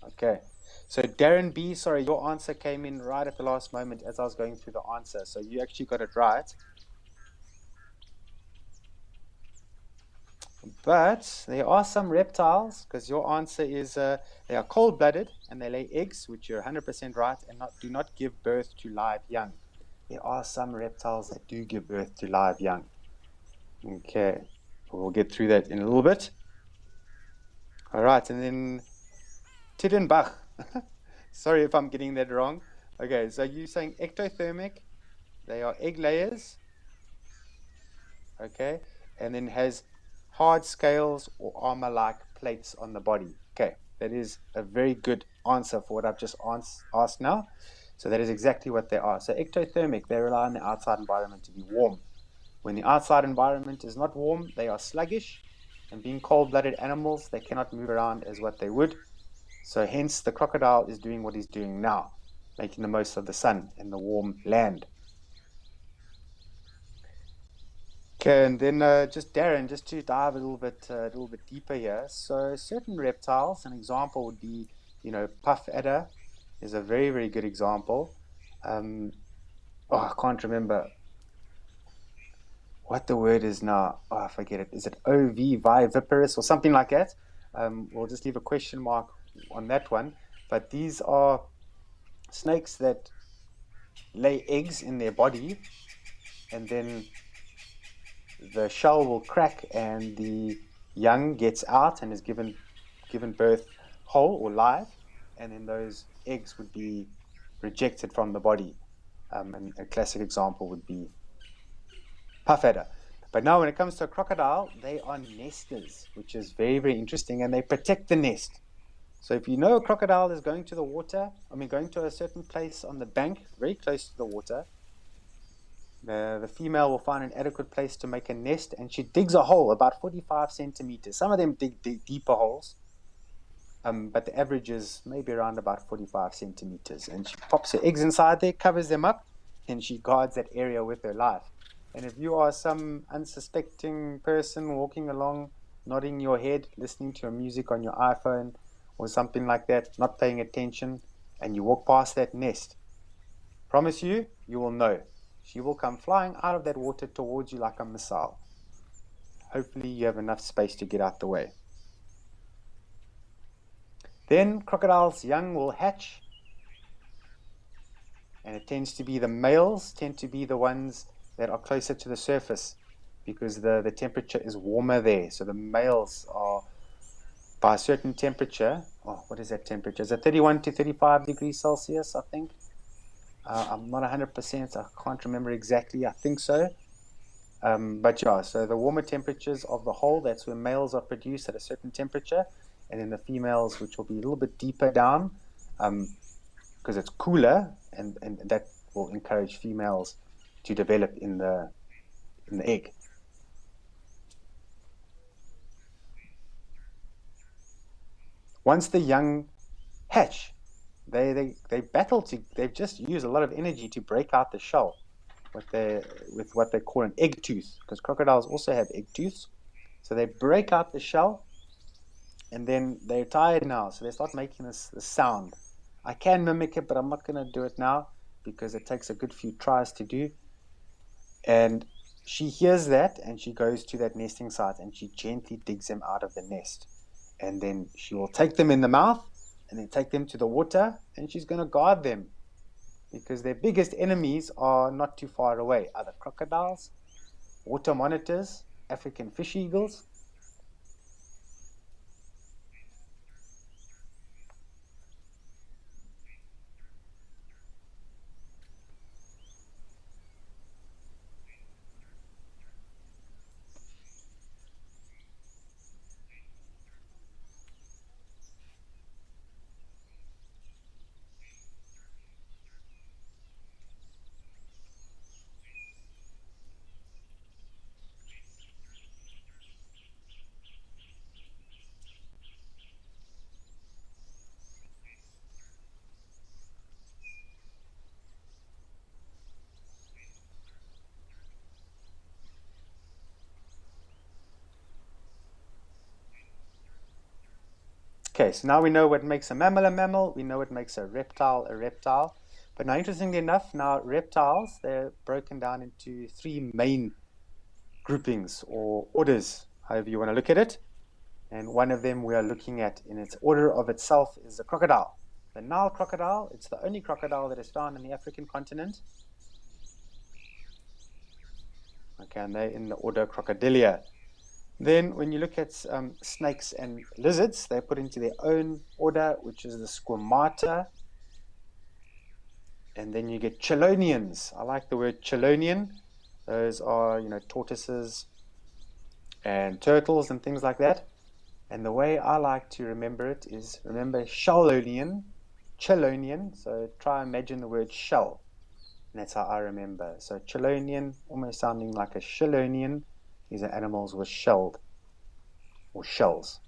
[SPEAKER 1] Okay. So Darren B, sorry, your answer came in right at the last moment as I was going through the answer. So you actually got it right. But there are some reptiles, because your answer is they are cold-blooded and they lay eggs, which you're 100% right, and do not give birth to live young. There are some reptiles that do give birth to live young. Okay, we'll get through that in a little bit. All right, and then Tiddenbach. Sorry if I'm getting that wrong. Okay, so you're saying ectothermic, they are egg layers, okay, and then has hard scales or armor-like plates on the body. Okay, that is a very good answer for what I've just asked now. So that is exactly what they are. So ectothermic, they rely on the outside environment to be warm. When the outside environment is not warm, they are sluggish, and being cold-blooded animals, they cannot move around as what they would. So hence the crocodile is doing what he's doing now, making the most of the sun and the warm land. Okay, and then just Darren, just to dive a little bit deeper here. So certain reptiles, an example would be, puff adder is a very, very good example. Um, I can't remember what the word is now. Oh, I forget it. Is it oviviparous or something like that? We'll just leave a question mark on that one. But these are snakes that lay eggs in their body, and then the shell will crack and the young gets out and is given birth whole or live, and then those eggs would be rejected from the body. And a classic example would be puff adder. But now when it comes to a crocodile, they are nesters, which is very, very interesting, and they protect the nest. So if you know a crocodile is going to the water, going to a certain place on the bank, very close to the water, the female will find an adequate place to make a nest, and she digs a hole about 45 centimeters. Some of them dig deeper holes, but the average is maybe around about 45 centimeters. And she pops her eggs inside there, covers them up, and she guards that area with her life. And if you are some unsuspecting person walking along, nodding your head, listening to your music on your iPhone or something like that, not paying attention, and you walk past that nest, promise you, you will know. She will come flying out of that water towards you like a missile. Hopefully you have enough space to get out the way. Then crocodiles young will hatch, and it tends to be the males tend to be the ones that are closer to the surface because the temperature is warmer there. So the males are by a certain temperature. Oh, what is that temperature? Is it 31 to 35 degrees Celsius, I think? I'm not 100%. I can't remember exactly. I think so. But yeah, so the warmer temperatures of the hole, that's where males are produced at a certain temperature, and then the females, which will be a little bit deeper down, because it's cooler, and that will encourage females to develop in the egg. Once the young hatch, they battle they just use a lot of energy to break out the shell with what they call an egg tooth, because crocodiles also have egg tooths. So they break out the shell, and then they're tired now, so they start making this sound. I can mimic it, but I'm not going to do it now because it takes a good few tries to do. And she hears that, and she goes to that nesting site, and she gently digs them out of the nest. And then she will take them in the mouth, and then take them to the water, and she's going to guard them because their biggest enemies are not too far away. Other crocodiles, water monitors, African fish eagles. Okay, so now we know what makes a mammal. We know what makes a reptile a reptile. But now, interestingly enough, now reptiles, they're broken down into three main groupings or orders, however you want to look at it. And one of them we are looking at in its order of itself is the crocodile. The Nile crocodile, it's the only crocodile that is found in the African continent. Okay, and they're in the order Crocodilia. Then when you look at snakes and lizards, they're put into their own order, which is the Squamata. And then you get chelonians. I like the word chelonian. Those are, tortoises and turtles and things like that. And the way I like to remember it is remember chelonian. So try imagine the word shell. And that's how I remember. So chelonian, almost sounding like a chelonian. These are animals with shelled or shells.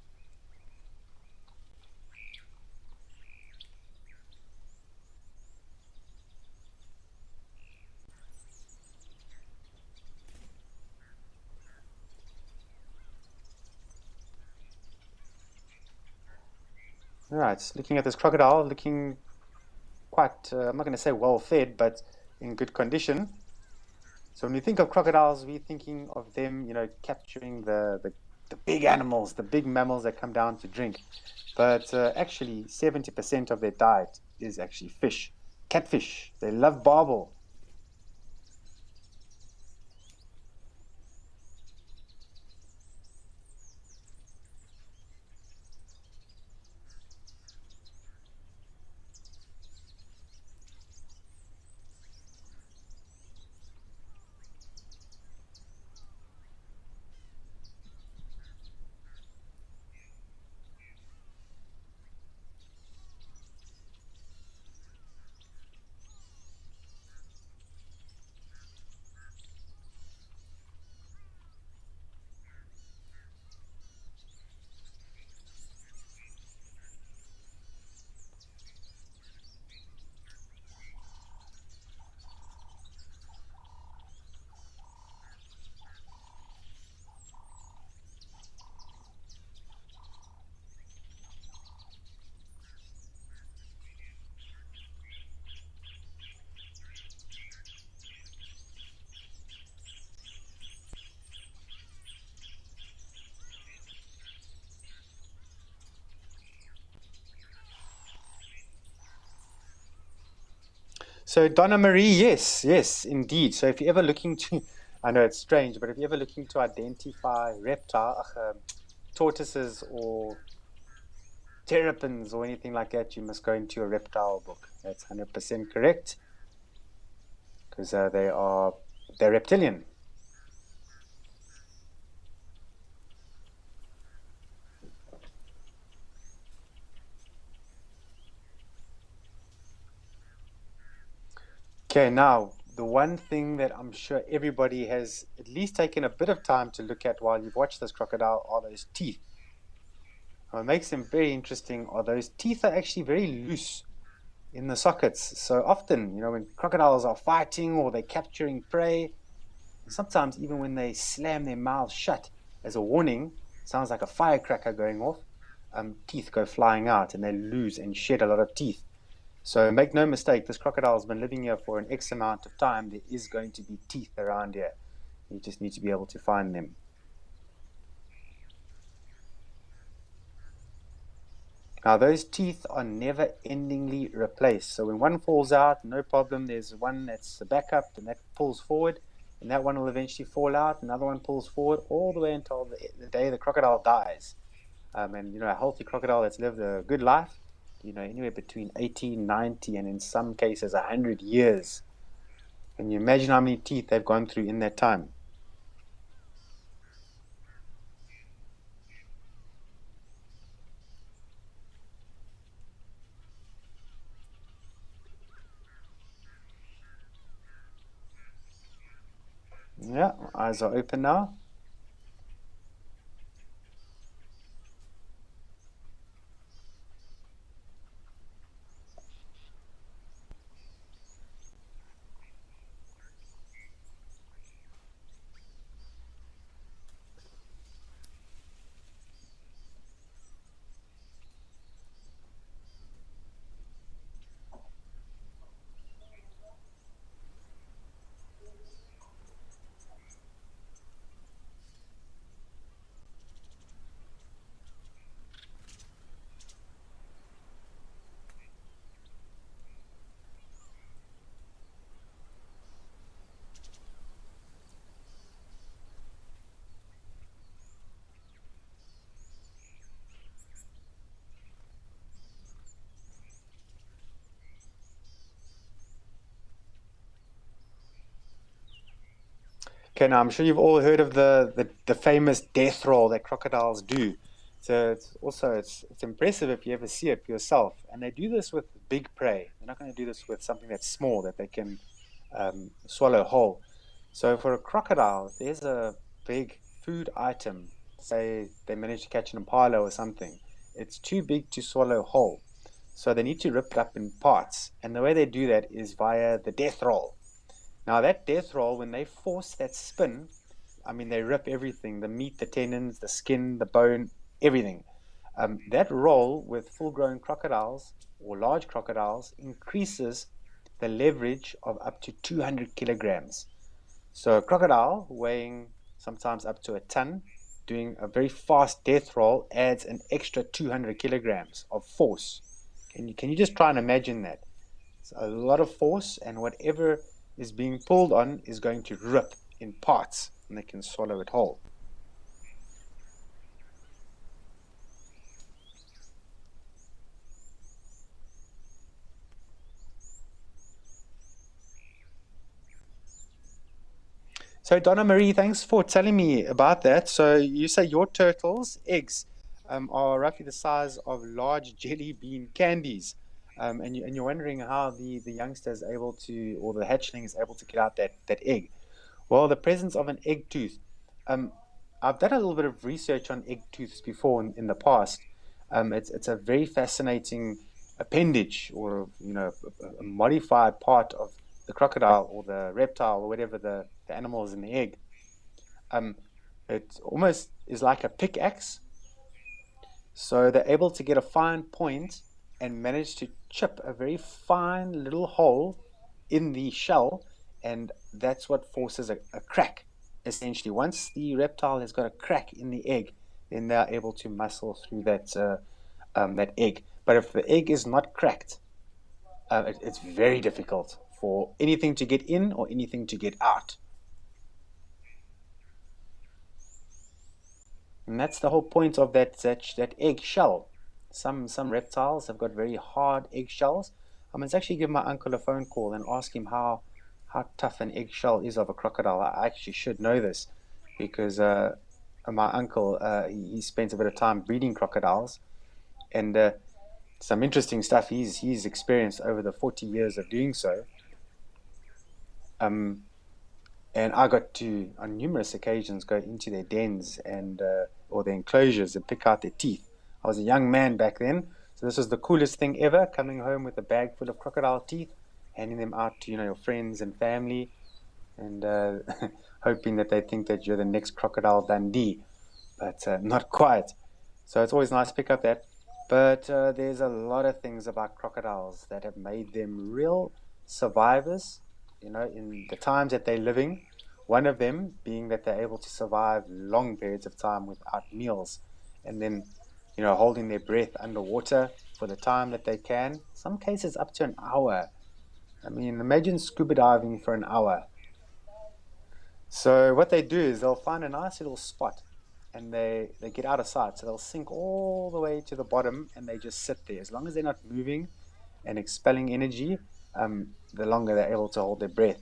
[SPEAKER 1] All right, looking at this crocodile, looking quite, I'm not going to say well fed, but in good condition. So when we think of crocodiles, we're thinking of them, capturing the big animals, the big mammals that come down to drink. But actually, 70% of their diet is actually fish, catfish. They love barbel. So Donna Marie, yes, indeed. So if you're ever looking to, I know it's strange, but if you're ever looking to identify tortoises or terrapins or anything like that, you must go into a reptile book. That's 100% correct because they're reptilian. Okay, now the one thing that I'm sure everybody has at least taken a bit of time to look at while you've watched this crocodile are those teeth. What makes them very interesting are those teeth are actually very loose in the sockets. So often, when crocodiles are fighting or they're capturing prey, sometimes even when they slam their mouths shut as a warning, sounds like a firecracker going off, teeth go flying out and they lose and shed a lot of teeth. So make no mistake, this crocodile's been living here for an X amount of time. There is going to be teeth around here. You just need to be able to find them. Now those teeth are never endingly replaced. So when one falls out, no problem. There's one that's a backup and that pulls forward, and that one will eventually fall out. Another one pulls forward all the way until the day the crocodile dies. And a healthy crocodile that's lived a good life, anywhere between 80, 90, and in some cases 100 years. Can you imagine how many teeth they've gone through in that time? Yeah, eyes are open now. Okay, now I'm sure you've all heard of the famous death roll that crocodiles do. So it's impressive if you ever see it for yourself. And they do this with big prey. They're not going to do this with something that's small that they can swallow whole. So for a crocodile, if there's a big food item, say they manage to catch an impala or something, it's too big to swallow whole. So they need to rip it up in parts. And the way they do that is via the death roll. Now that death roll, when they force that spin, I mean they rip everything, the meat, the tendons, the skin, the bone, everything. That roll with full-grown crocodiles or large crocodiles increases the leverage of up to 200 kilograms. So a crocodile weighing sometimes up to a ton, doing a very fast death roll adds an extra 200 kilograms of force. Can you just try and imagine that? It's a lot of force, and whatever is being pulled on is going to rip in parts, and they can swallow it whole. So Donna Marie, thanks for telling me about that. So you say your turtles' eggs are roughly the size of large jelly bean candies. And you're wondering how the youngster is able to, or the hatchling is able to get out that egg. Well, the presence of an egg tooth. Um, I've done a little bit of research on egg tooths before in the past. It's a very fascinating appendage, or a modified part of the crocodile or the reptile or whatever the animal is in the egg. Um, it almost is like a pickaxe, so they're able to get a fine point and manage to chip a very fine little hole in the shell, and that's what forces a crack. Essentially, once the reptile has got a crack in the egg, then they are able to muscle through that egg. But if the egg is not cracked, it's very difficult for anything to get in or anything to get out. And that's the whole point of that egg shell. Some reptiles have got very hard egg shells. I must actually give my uncle a phone call and ask him how tough an egg shell is of a crocodile. I actually should know this because my uncle he spent a bit of time breeding crocodiles, and some interesting stuff he's experienced over the 40 years of doing so. Um, and I got to, on numerous occasions, go into their dens and or their enclosures and pick out their teeth. I was a young man back then, so this was the coolest thing ever, coming home with a bag full of crocodile teeth, handing them out to your friends and family, and hoping that they think that you're the next Crocodile Dundee, but not quite. So it's always nice to pick up that. But there's a lot of things about crocodiles that have made them real survivors, in the times that they're living. One of them being that they're able to survive long periods of time without meals, and then, holding their breath underwater for the time that they can. Some cases up to an hour. I mean, imagine scuba diving for an hour. So what they do is they'll find a nice little spot, and they get out of sight. So they'll sink all the way to the bottom, and they just sit there. As long as they're not moving and expelling energy, the longer they're able to hold their breath.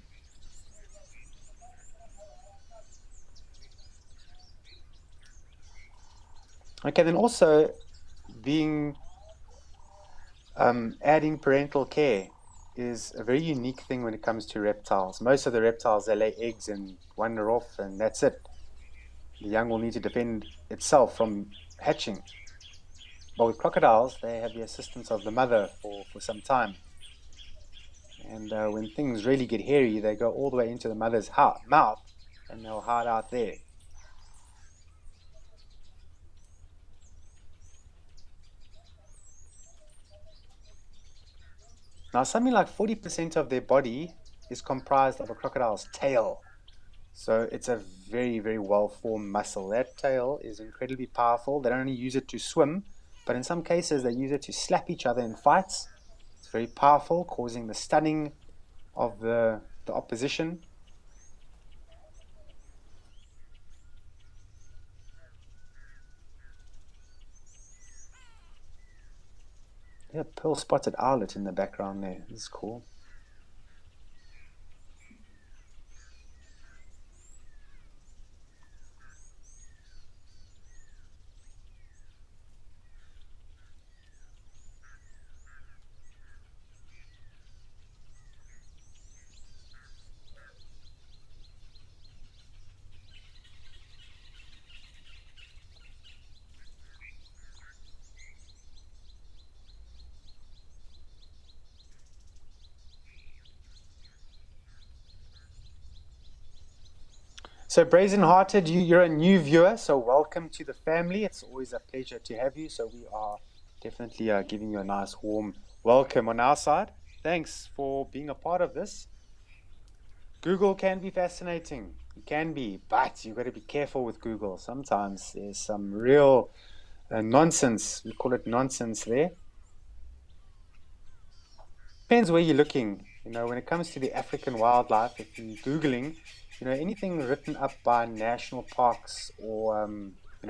[SPEAKER 1] Okay, then also being adding parental care is a very unique thing when it comes to reptiles. Most of the reptiles, they lay eggs and wander off, and that's it. The young will need to defend itself from hatching. But with crocodiles, they have the assistance of the mother for some time. And when things really get hairy, they go all the way into the mother's mouth, and they'll hide out there. Now, something like 40% of their body is comprised of a crocodile's tail. So it's a very, very well-formed muscle. That tail is incredibly powerful. They don't only use it to swim, but in some cases they use it to slap each other in fights. It's very powerful, causing the stunning of the opposition. Yeah, pearl-spotted owlet in the background there. This is cool. So, Brazen Hearted, you're a new viewer, so welcome to the family. It's always a pleasure to have you. So, we are definitely giving you a nice, warm welcome on our side. Thanks for being a part of this. Google can be fascinating. It can be, but you've got to be careful with Google. Sometimes there's some real nonsense. We call it nonsense there. Depends where you're looking. When it comes to the African wildlife, if you're Googling, anything written up by national parks or,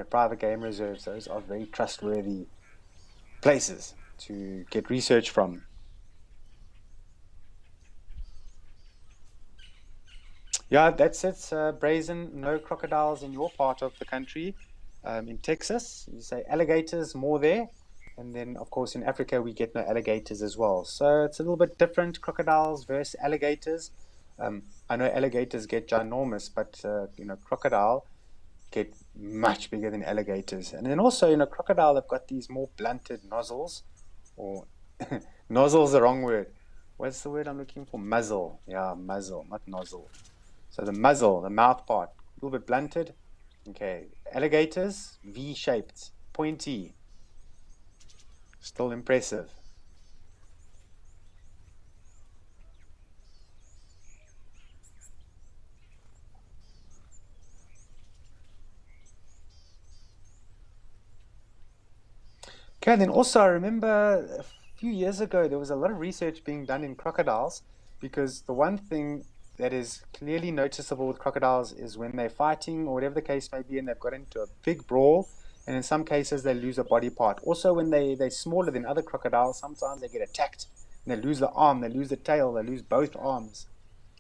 [SPEAKER 1] private game reserves, those are very trustworthy places to get research from. Yeah, that's it. Brazen, no crocodiles in your part of the country. In Texas, you say alligators more there. And then, of course, in Africa, we get no alligators as well. So it's a little bit different, crocodiles versus alligators. I know alligators get ginormous, but, crocodile get much bigger than alligators. And then also, crocodile have got these more blunted nozzles, or nozzle's the wrong word. What's the word I'm looking for? Muzzle. Yeah, muzzle, not nozzle. So the muzzle, the mouth part, a little bit blunted. Okay, alligators, V-shaped, pointy, still impressive. Okay, then also I remember a few years ago there was a lot of research being done in crocodiles because the one thing that is clearly noticeable with crocodiles is when they're fighting or whatever the case may be and they've got into a big brawl, and in some cases they lose a body part. Also, when they're smaller than other crocodiles, sometimes they get attacked and they lose the arm, they lose the tail, they lose both arms,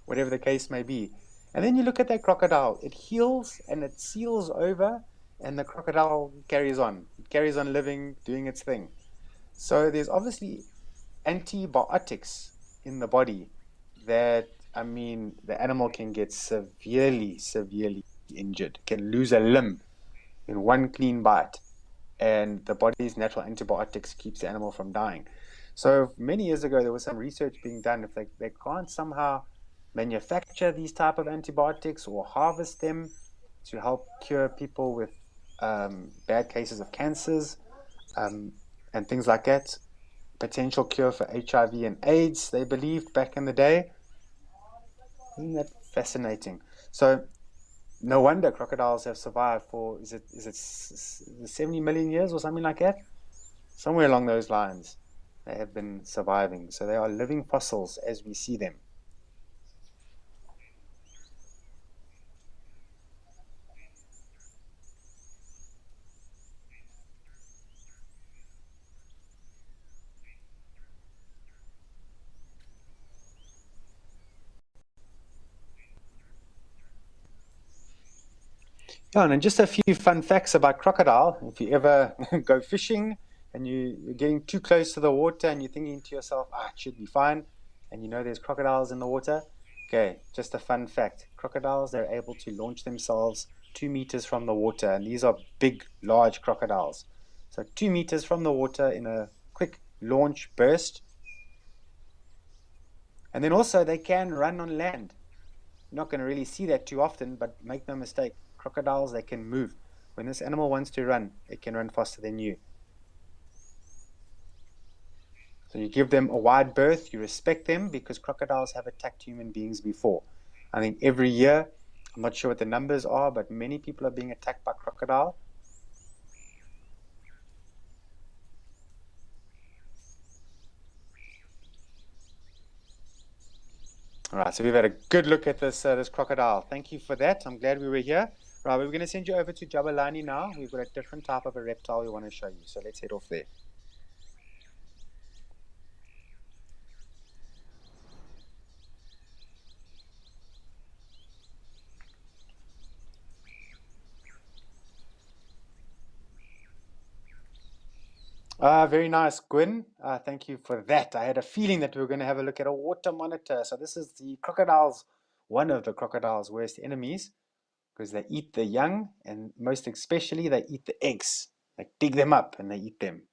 [SPEAKER 1] whatever the case may be. And then you look at that crocodile, it heals and it seals over, and the crocodile carries on. It carries on living, doing its thing. So there's obviously antibiotics in the body that, I mean, the animal can get severely, severely injured, can lose a limb in one clean bite, and the body's natural antibiotics keeps the animal from dying. So many years ago, there was some research being done. If they can't somehow manufacture these type of antibiotics or harvest them to help cure people with bad cases of cancers and things like that, potential cure for HIV and AIDS, they believed back in the day. Isn't that fascinating? So no wonder crocodiles have survived for, is it 70 million years or something like that? Somewhere along those lines, they have been surviving. So they are living fossils as we see them. Yeah, and then just a few fun facts about crocodile. If you ever go fishing and you're getting too close to the water and you're thinking to yourself, it should be fine, and there's crocodiles in the water. Okay, just a fun fact. Crocodiles, they're able to launch themselves 2 meters from the water, and these are big, large crocodiles. So 2 meters from the water in a quick launch burst. And then also they can run on land. You're not going to really see that too often, but make no mistake, crocodiles, they can move. When this animal wants to run, it can run faster than you. So you give them a wide berth, you respect them because crocodiles have attacked human beings before. I think every year, I'm not sure what the numbers are, but many people are being attacked by crocodile. All right, so we've had a good look at this crocodile. Thank you for that. I'm glad we were here. Right, we're going to send you over to Jabalani now. We've got a different type of a reptile we want to show you. So let's head off there. Very nice, Gwyn. Thank you for that. I had a feeling that we were going to have a look at a water monitor. So this is the crocodile's, one of the crocodile's worst enemies because they eat the young and most especially they eat the eggs. They dig them up and they eat them.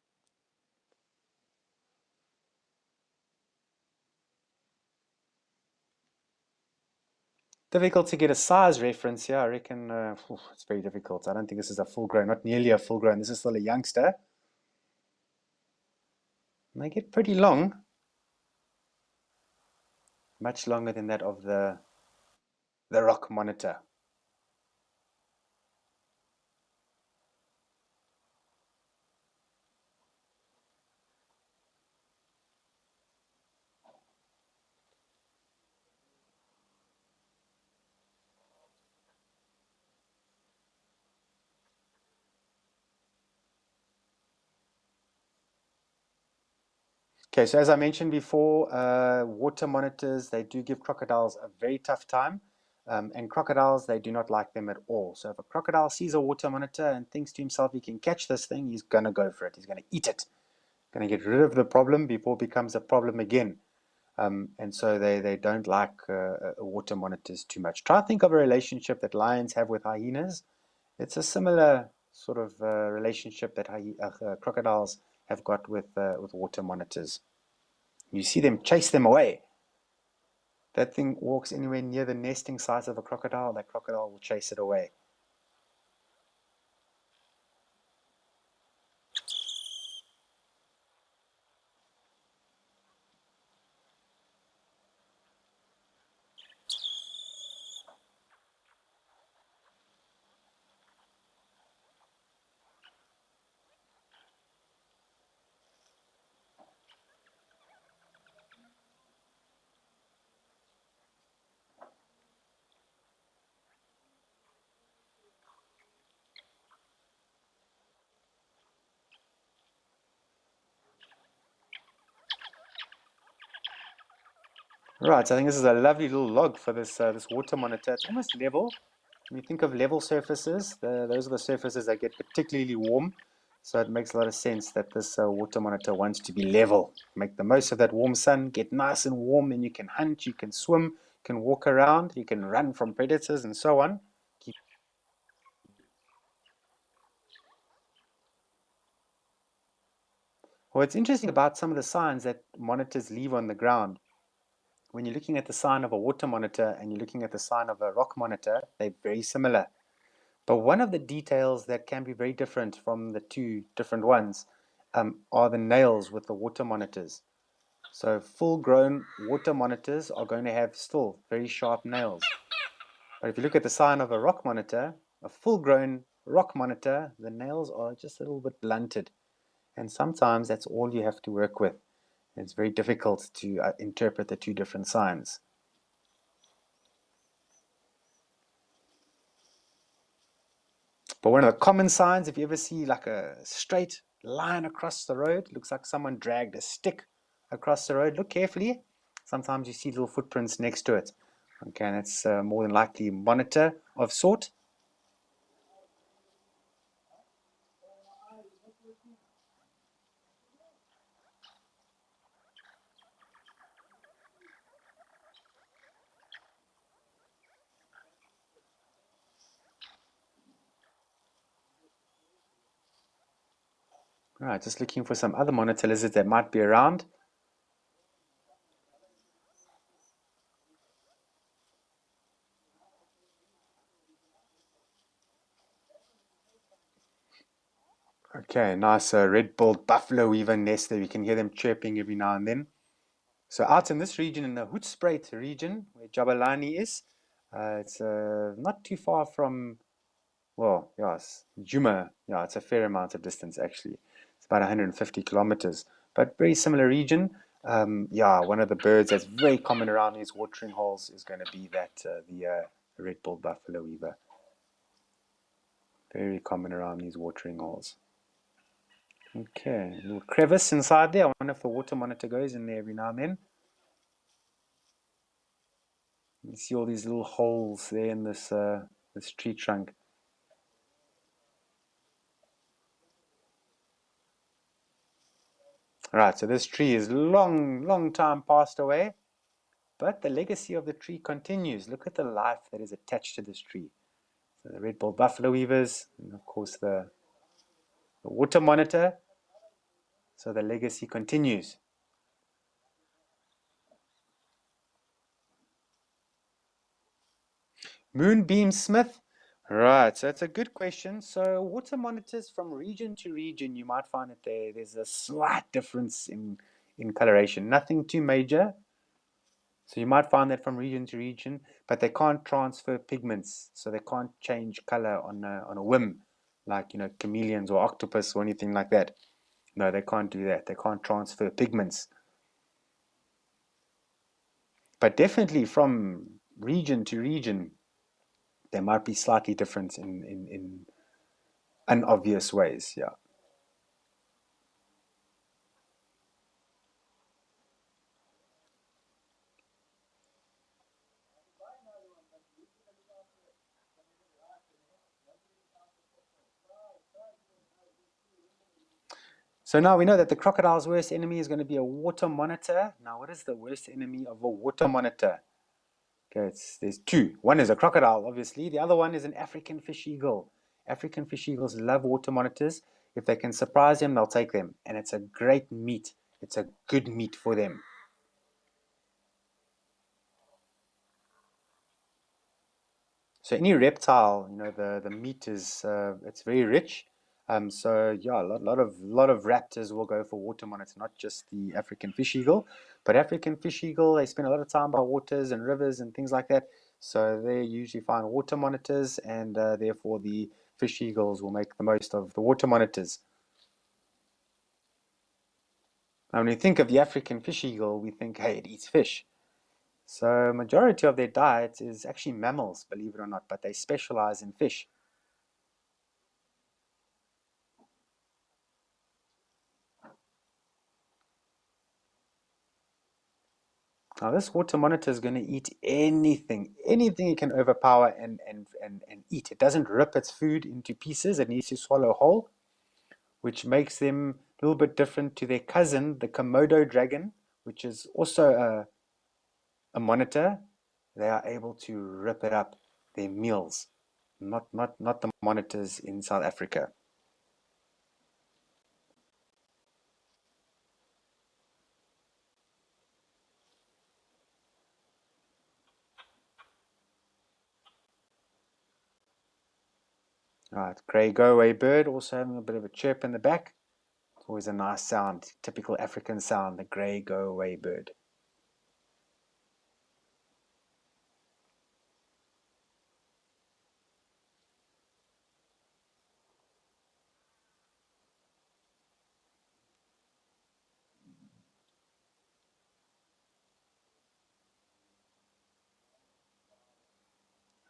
[SPEAKER 1] Difficult to get a size reference here. I reckon it's very difficult. I don't think this is a full grown, not nearly a full grown. This is still a youngster. And they get pretty long, much longer than that of the rock monitor. Okay, so as I mentioned before, water monitors, they do give crocodiles a very tough time. And crocodiles, they do not like them at all. So if a crocodile sees a water monitor and thinks to himself he can catch this thing, he's going to go for it. He's going to eat it. Going to get rid of the problem before it becomes a problem again. And so they don't like water monitors too much. Try to think of a relationship that lions have with hyenas. It's a similar sort of relationship that crocodiles have got with water monitors. You see them chase them away. That thing walks anywhere near the nesting sites of a crocodile, that crocodile will chase it away. Right, so I think this is a lovely little log for this water monitor. It's almost level. When you think of level surfaces, those are the surfaces that get particularly warm. So it makes a lot of sense that this water monitor wants to be level. Make the most of that warm sun, get nice and warm, then you can hunt, you can swim, you can walk around, you can run from predators and so on. What's interesting about some of the signs that monitors leave on the ground, when you're looking at the sign of a water monitor and you're looking at the sign of a rock monitor, they're very similar. But one of the details that can be very different from the two different ones are the nails with the water monitors. So full-grown water monitors are going to have still very sharp nails. But if you look at the sign of a rock monitor, a full-grown rock monitor, the nails are just a little bit blunted. And sometimes that's all you have to work with. It's very difficult to interpret the two different signs. But one of the common signs, if you ever see like a straight line across the road, looks like someone dragged a stick across the road. Look carefully. Sometimes you see little footprints next to it. Okay, and it's more than likely a monitor of sort. Right, just looking for some other monitor lizards that might be around. Okay, nice red-billed buffalo weaver nest there. You can hear them chirping every now and then. So out in this region, in the Hoedspruit region, where Jabulani is, it's not too far from, well, yes, Juma. Yeah, it's a fair amount of distance actually. It's about 150 kilometers, but very similar region. Yeah, one of the birds that's very common around these watering holes is going to be the red-billed buffalo weaver. Very common around these watering holes. Okay, a little crevice inside there. I wonder if the water monitor goes in there every now and then. You see all these little holes there in this tree trunk. Right, so this tree is long time passed away, but the legacy of the tree continues. Look at the life that is attached to this tree. So the red-billed buffalo weavers, and of course the water monitor. So the legacy continues. Moonbeam Smith. Right, so it's a good question. So water monitors from region to region, you might find that there's a slight difference in coloration. Nothing too major. So you might find that from region to region, but they can't transfer pigments. So they can't change color on a whim, like chameleons or octopus or anything like that. No, they can't do that. They can't transfer pigments. But definitely from region to region, there might be slightly different in unobvious ways. Yeah. So now we know that the crocodile's worst enemy is going to be a water monitor. Now, what is the worst enemy of a water monitor? Okay, there's two. One is a crocodile, obviously. The other one is an African fish eagle. African fish eagles love water monitors. If they can surprise them, they'll take them. And it's a great meat. It's a good meat for them. So any reptile, the meat is it's very rich. So yeah, a lot of raptors will go for water monitor, not just the African fish eagle, but African fish eagle. They spend a lot of time by waters and rivers and things like that. So they usually find water monitors, and therefore the fish eagles will make the most of the water monitors. Now, when we think of the African fish eagle, we think, hey, it eats fish. So majority of their diet is actually mammals, believe it or not, but they specialize in fish. Now this water monitor is going to eat anything it can overpower and eat. It doesn't rip its food into pieces. It needs to swallow whole, which makes them a little bit different to their cousin, the Komodo dragon, which is also a monitor. They are able to rip it up, their meals, not the monitors in South Africa. All right, grey go-away bird, also having a bit of a chirp in the back. It's always a nice sound, typical African sound, the grey go-away bird.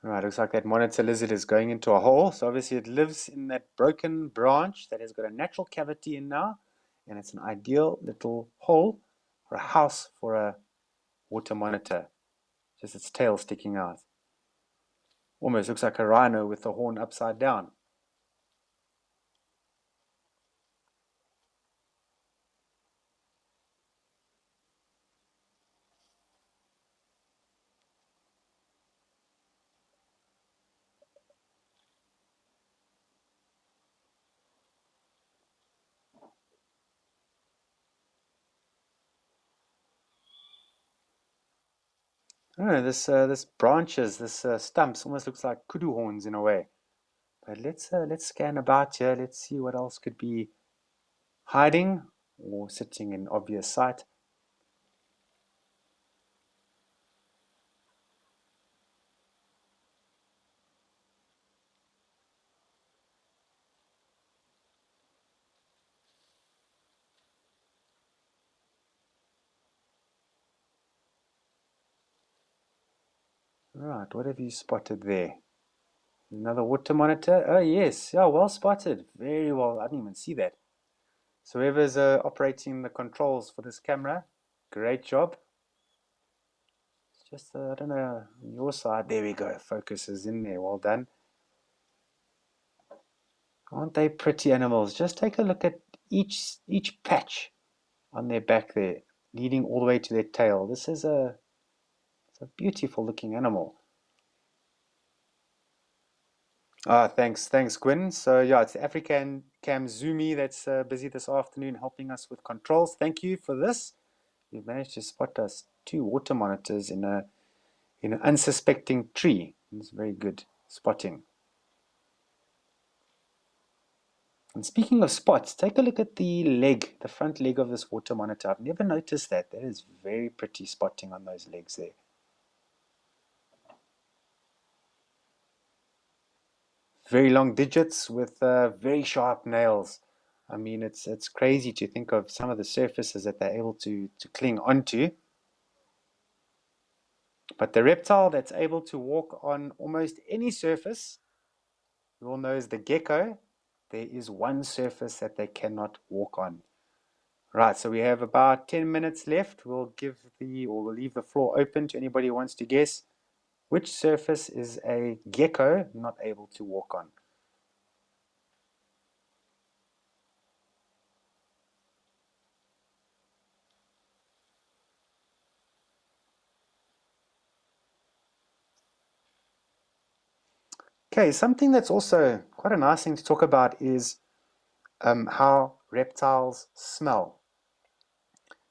[SPEAKER 1] Right, looks like that monitor lizard is going into a hole. So obviously it lives in that broken branch that has got a natural cavity in now. And it's an ideal little hole for a house for a water monitor. Just its tail sticking out. Almost looks like a rhino with the horn upside down. I don't know, this branches, this stumps almost looks like kudu horns in a way. But let's scan about here. Let's see what else could be hiding or sitting in obvious sight. Right, what have you spotted there? Another water monitor. Oh, yes. Yeah, well spotted. Very well. I didn't even see that. So whoever's operating the controls for this camera, great job. It's just, I don't know, on your side. There we go. Focus is in there. Well done. Aren't they pretty animals? Just take a look at each patch on their back there, leading all the way to their tail. This is it's a beautiful looking animal. Ah, thanks, Gwyn. So yeah, it's the African Cam Zoomy that's busy this afternoon helping us with controls. Thank you for this. We've managed to spot us two water monitors in an unsuspecting tree. It's very good spotting. And speaking of spots, take a look at the front leg of this water monitor. I've never noticed that. That is very pretty spotting on those legs there. Very long digits with very sharp nails. I mean, it's crazy to think of some of the surfaces that they're able to cling onto. But the reptile that's able to walk on almost any surface, you all know is the gecko. There is one surface that they cannot walk on. Right, so we have about 10 minutes left. We'll leave the floor open to anybody who wants to guess which surface is a gecko not able to walk on. Okay, something that's also quite a nice thing to talk about is how reptiles smell.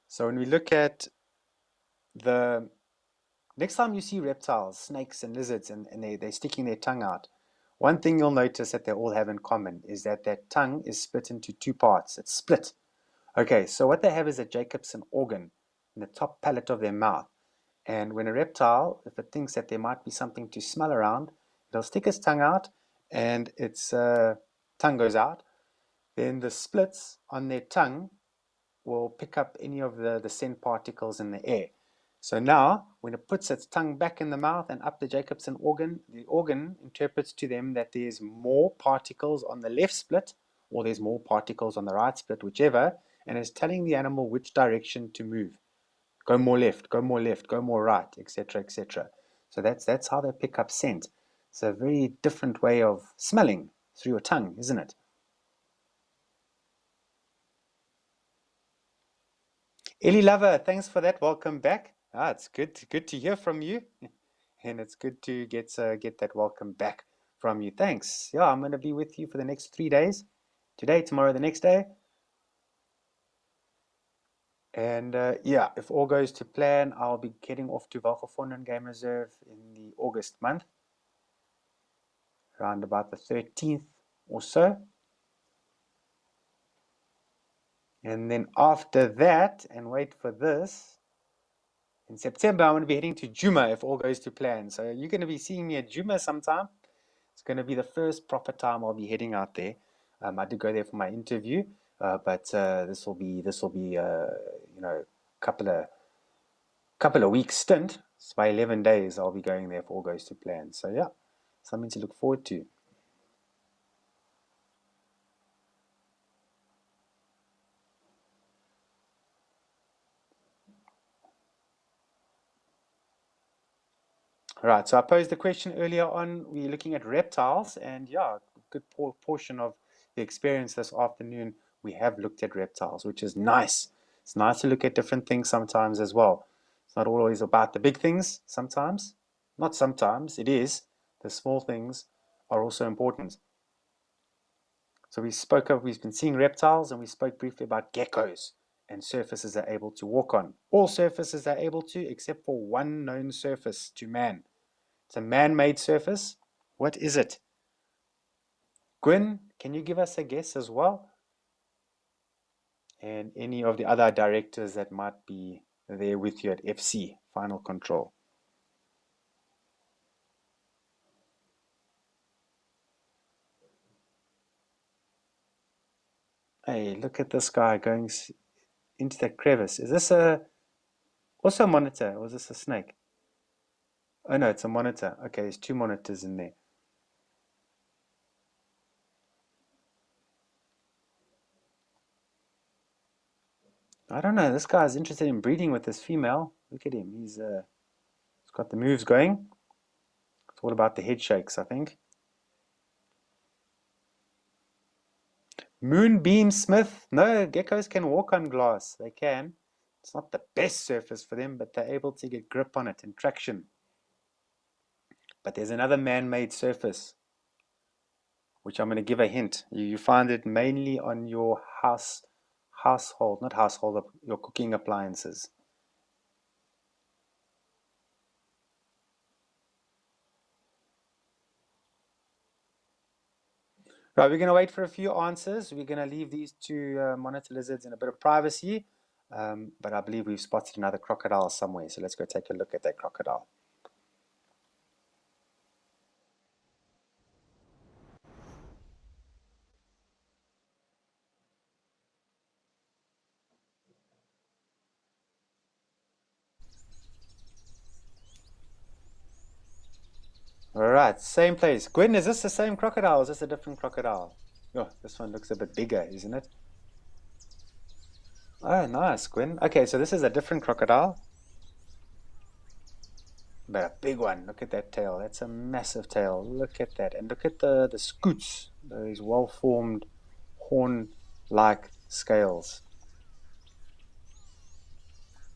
[SPEAKER 1] So when we look at the next time you see reptiles, snakes and lizards, and they're sticking their tongue out, one thing you'll notice that they all have in common is that their tongue is split into two parts. It's split. Okay, so what they have is a Jacobson organ in the top palate of their mouth. And when a reptile, if it thinks that there might be something to smell around, it'll stick its tongue out and its tongue goes out. Then the splits on their tongue will pick up any of the scent particles in the air. So now, when it puts its tongue back in the mouth and up the Jacobson organ, the organ interprets to them that there's more particles on the left split or there's more particles on the right split, whichever, and is telling the animal which direction to move. Go more left, go more left, go more right, etc., etc. So that's how they pick up scent. It's a very different way of smelling through your tongue, isn't it? Ellie Lover, thanks for that. Welcome back. It's good to hear from you, and it's good to get that welcome back from you. Thanks. Yeah, I'm going to be with you for the next 3 days. Today, tomorrow, the next day. And yeah, if all goes to plan, I'll be getting off to Valgafontein Game Reserve in the August month, around about the 13th or so. And then after that, and wait for this, in September, I'm going to be heading to Juma if all goes to plan. So you're going to be seeing me at Juma sometime. It's going to be the first proper time I'll be heading out there. I did go there for my interview, but this will be couple of weeks stint. So by 11 days, I'll be going there if all goes to plan. So yeah, something to look forward to. Right, so I posed the question earlier on. We're looking at reptiles, and yeah, a good portion of the experience this afternoon, we have looked at reptiles, which is nice. It's nice to look at different things sometimes as well. It's not always about the big things, sometimes. Not sometimes, it is. The small things are also important. So we've been seeing reptiles, and we spoke briefly about geckos and surfaces they're able to walk on. All surfaces they're able to, except for one known surface to man. It's a man-made surface. What is it? Gwyn, can you give us a guess as well? And any of the other directors that might be there with you at FC, Final Control. Hey, look at this guy going into that crevice. Is this also a monitor, or is this a snake? Oh no, it's a monitor. Okay, there's two monitors in there. I don't know. This guy's interested in breeding with this female. Look at him. He's got the moves going. It's all about the head shakes, I think. Moonbeam Smith. No, geckos can walk on glass. They can. It's not the best surface for them, but they're able to get grip on it and traction. But there's another man-made surface, which I'm going to give a hint. You find it mainly on your household, not household, your cooking appliances. Right, we're going to wait for a few answers. We're going to leave these two monitor lizards in a bit of privacy. But I believe we've spotted another crocodile somewhere. So let's go take a look at that crocodile. All right, same place. Gwen, is this the same crocodile? Or is this a different crocodile? Oh, this one looks a bit bigger, isn't it? Oh, nice, Gwen. Okay, so this is a different crocodile, but a big one. Look at that tail. That's a massive tail. Look at that. And look at the scoots, those well-formed horn-like scales.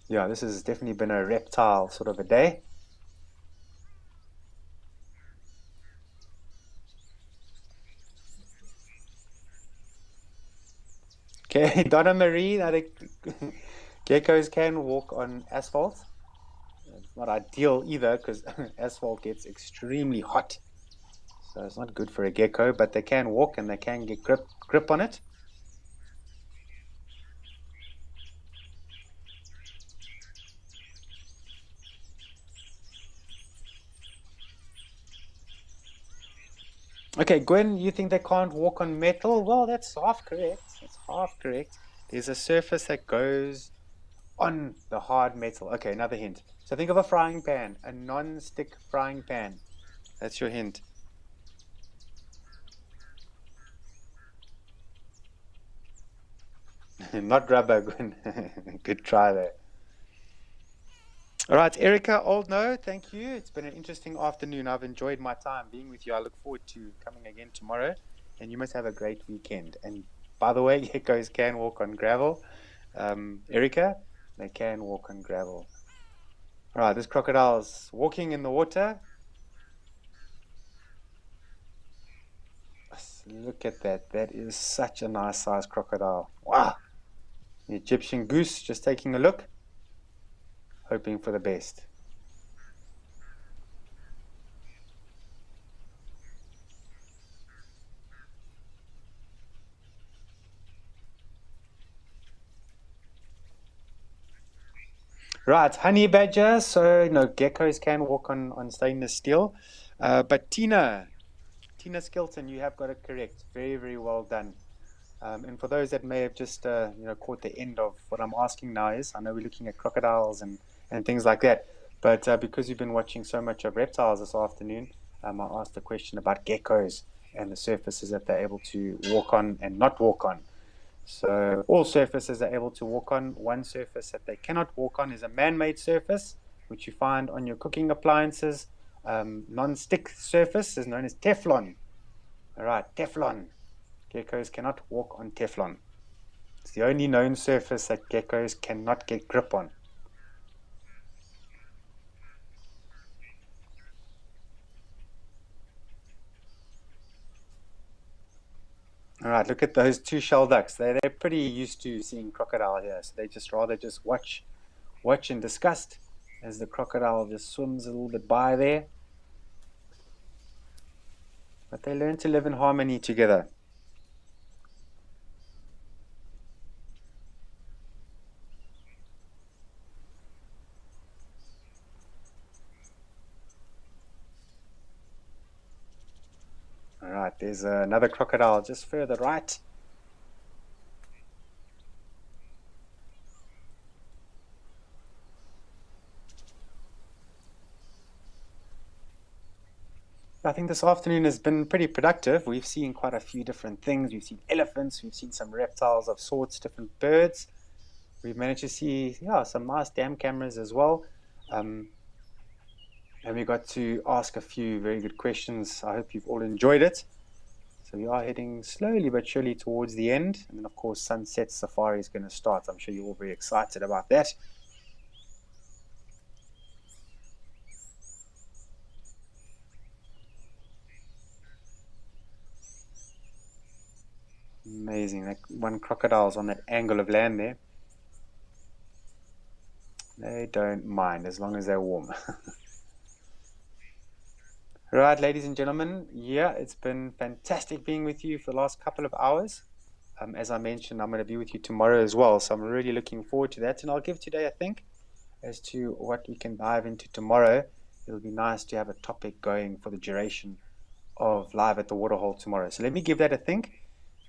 [SPEAKER 1] Yeah, this has definitely been a reptile sort of a day. Okay, Donna Marie, I think geckos can walk on asphalt. It's not ideal either because asphalt gets extremely hot. So it's not good for a gecko, but they can walk and they can get grip on it. Okay, Gwen, you think they can't walk on metal? Well, that's half correct. That's half correct. There's a surface that goes on the hard metal. Okay, another hint. So think of a frying pan, a non-stick frying pan. That's your hint. Not rubber, Gwen. Good try there. All right, Erica, old no, thank you. It's been an interesting afternoon. I've enjoyed my time being with you. I look forward to coming again tomorrow, and you must have a great weekend. And by the way, geckos can walk on gravel. Erica, they can walk on gravel. All right, this crocodile's walking in the water. Look at that. That is such a nice sized crocodile. Wow. The Egyptian goose just taking a look, hoping for the best. Right, honey badger. So, geckos can walk on stainless steel. But Tina Skilton, you have got it correct. Very, very well done. And for those that may have just, caught the end of what I'm asking now is, I know we're looking at crocodiles and things like that, but because you've been watching so much of reptiles this afternoon, I asked a question about geckos and the surfaces that they're able to walk on and not walk on. So all surfaces they're able to walk on. One surface that they cannot walk on is a man-made surface, which you find on your cooking appliances. Non-stick surface is known as Teflon. All right, Teflon. Geckos cannot walk on Teflon. It's the only known surface that geckos cannot get grip on. All right, look at those two shell ducks. They're pretty used to seeing crocodile here, so they just rather just watch in disgust as the crocodile just swims a little bit by there. But they learn to live in harmony together. All right, there's another crocodile just further right. I think this afternoon has been pretty productive. We've seen quite a few different things. We've seen elephants, we've seen some reptiles of sorts, different birds. We've managed to see, yeah, some nice dam cameras as well. Um, and we got to ask a few very good questions. I hope you've all enjoyed it. So we are heading slowly but surely towards the end. And then, of course, Sunset Safari is going to start. I'm sure you're all very excited about that. Amazing. That one crocodile's on that angle of land there. They don't mind as long as they're warm. Right, ladies and gentlemen, yeah, it's been fantastic being with you for the last couple of hours. As I mentioned, I'm going to be with you tomorrow as well, so I'm really looking forward to that. And I'll give today a think as to what we can dive into tomorrow. It'll be nice to have a topic going for the duration of live at the waterhole tomorrow. So let me give that a think,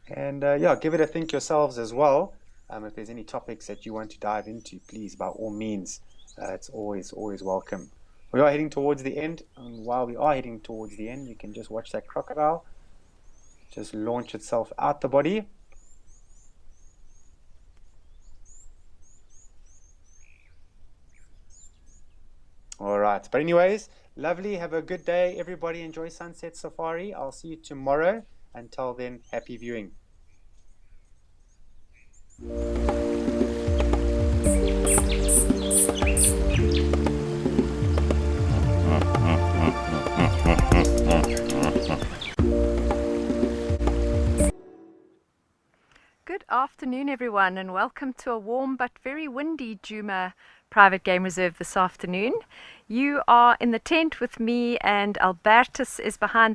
[SPEAKER 1] and yeah, give it a think yourselves as well. If there's any topics that you want to dive into, please, by all means, it's always welcome. We are heading towards the end, and while we are heading towards the end, you can just watch that crocodile just launch itself out the body. All right, but anyways, lovely. Have a good day, everybody. Enjoy Sunset Safari. I'll see you tomorrow. Until then, happy viewing.
[SPEAKER 2] Good afternoon, everyone, and welcome to a warm but very windy Djuma private game reserve this afternoon. You are in the tent with me, and Albertus is behind the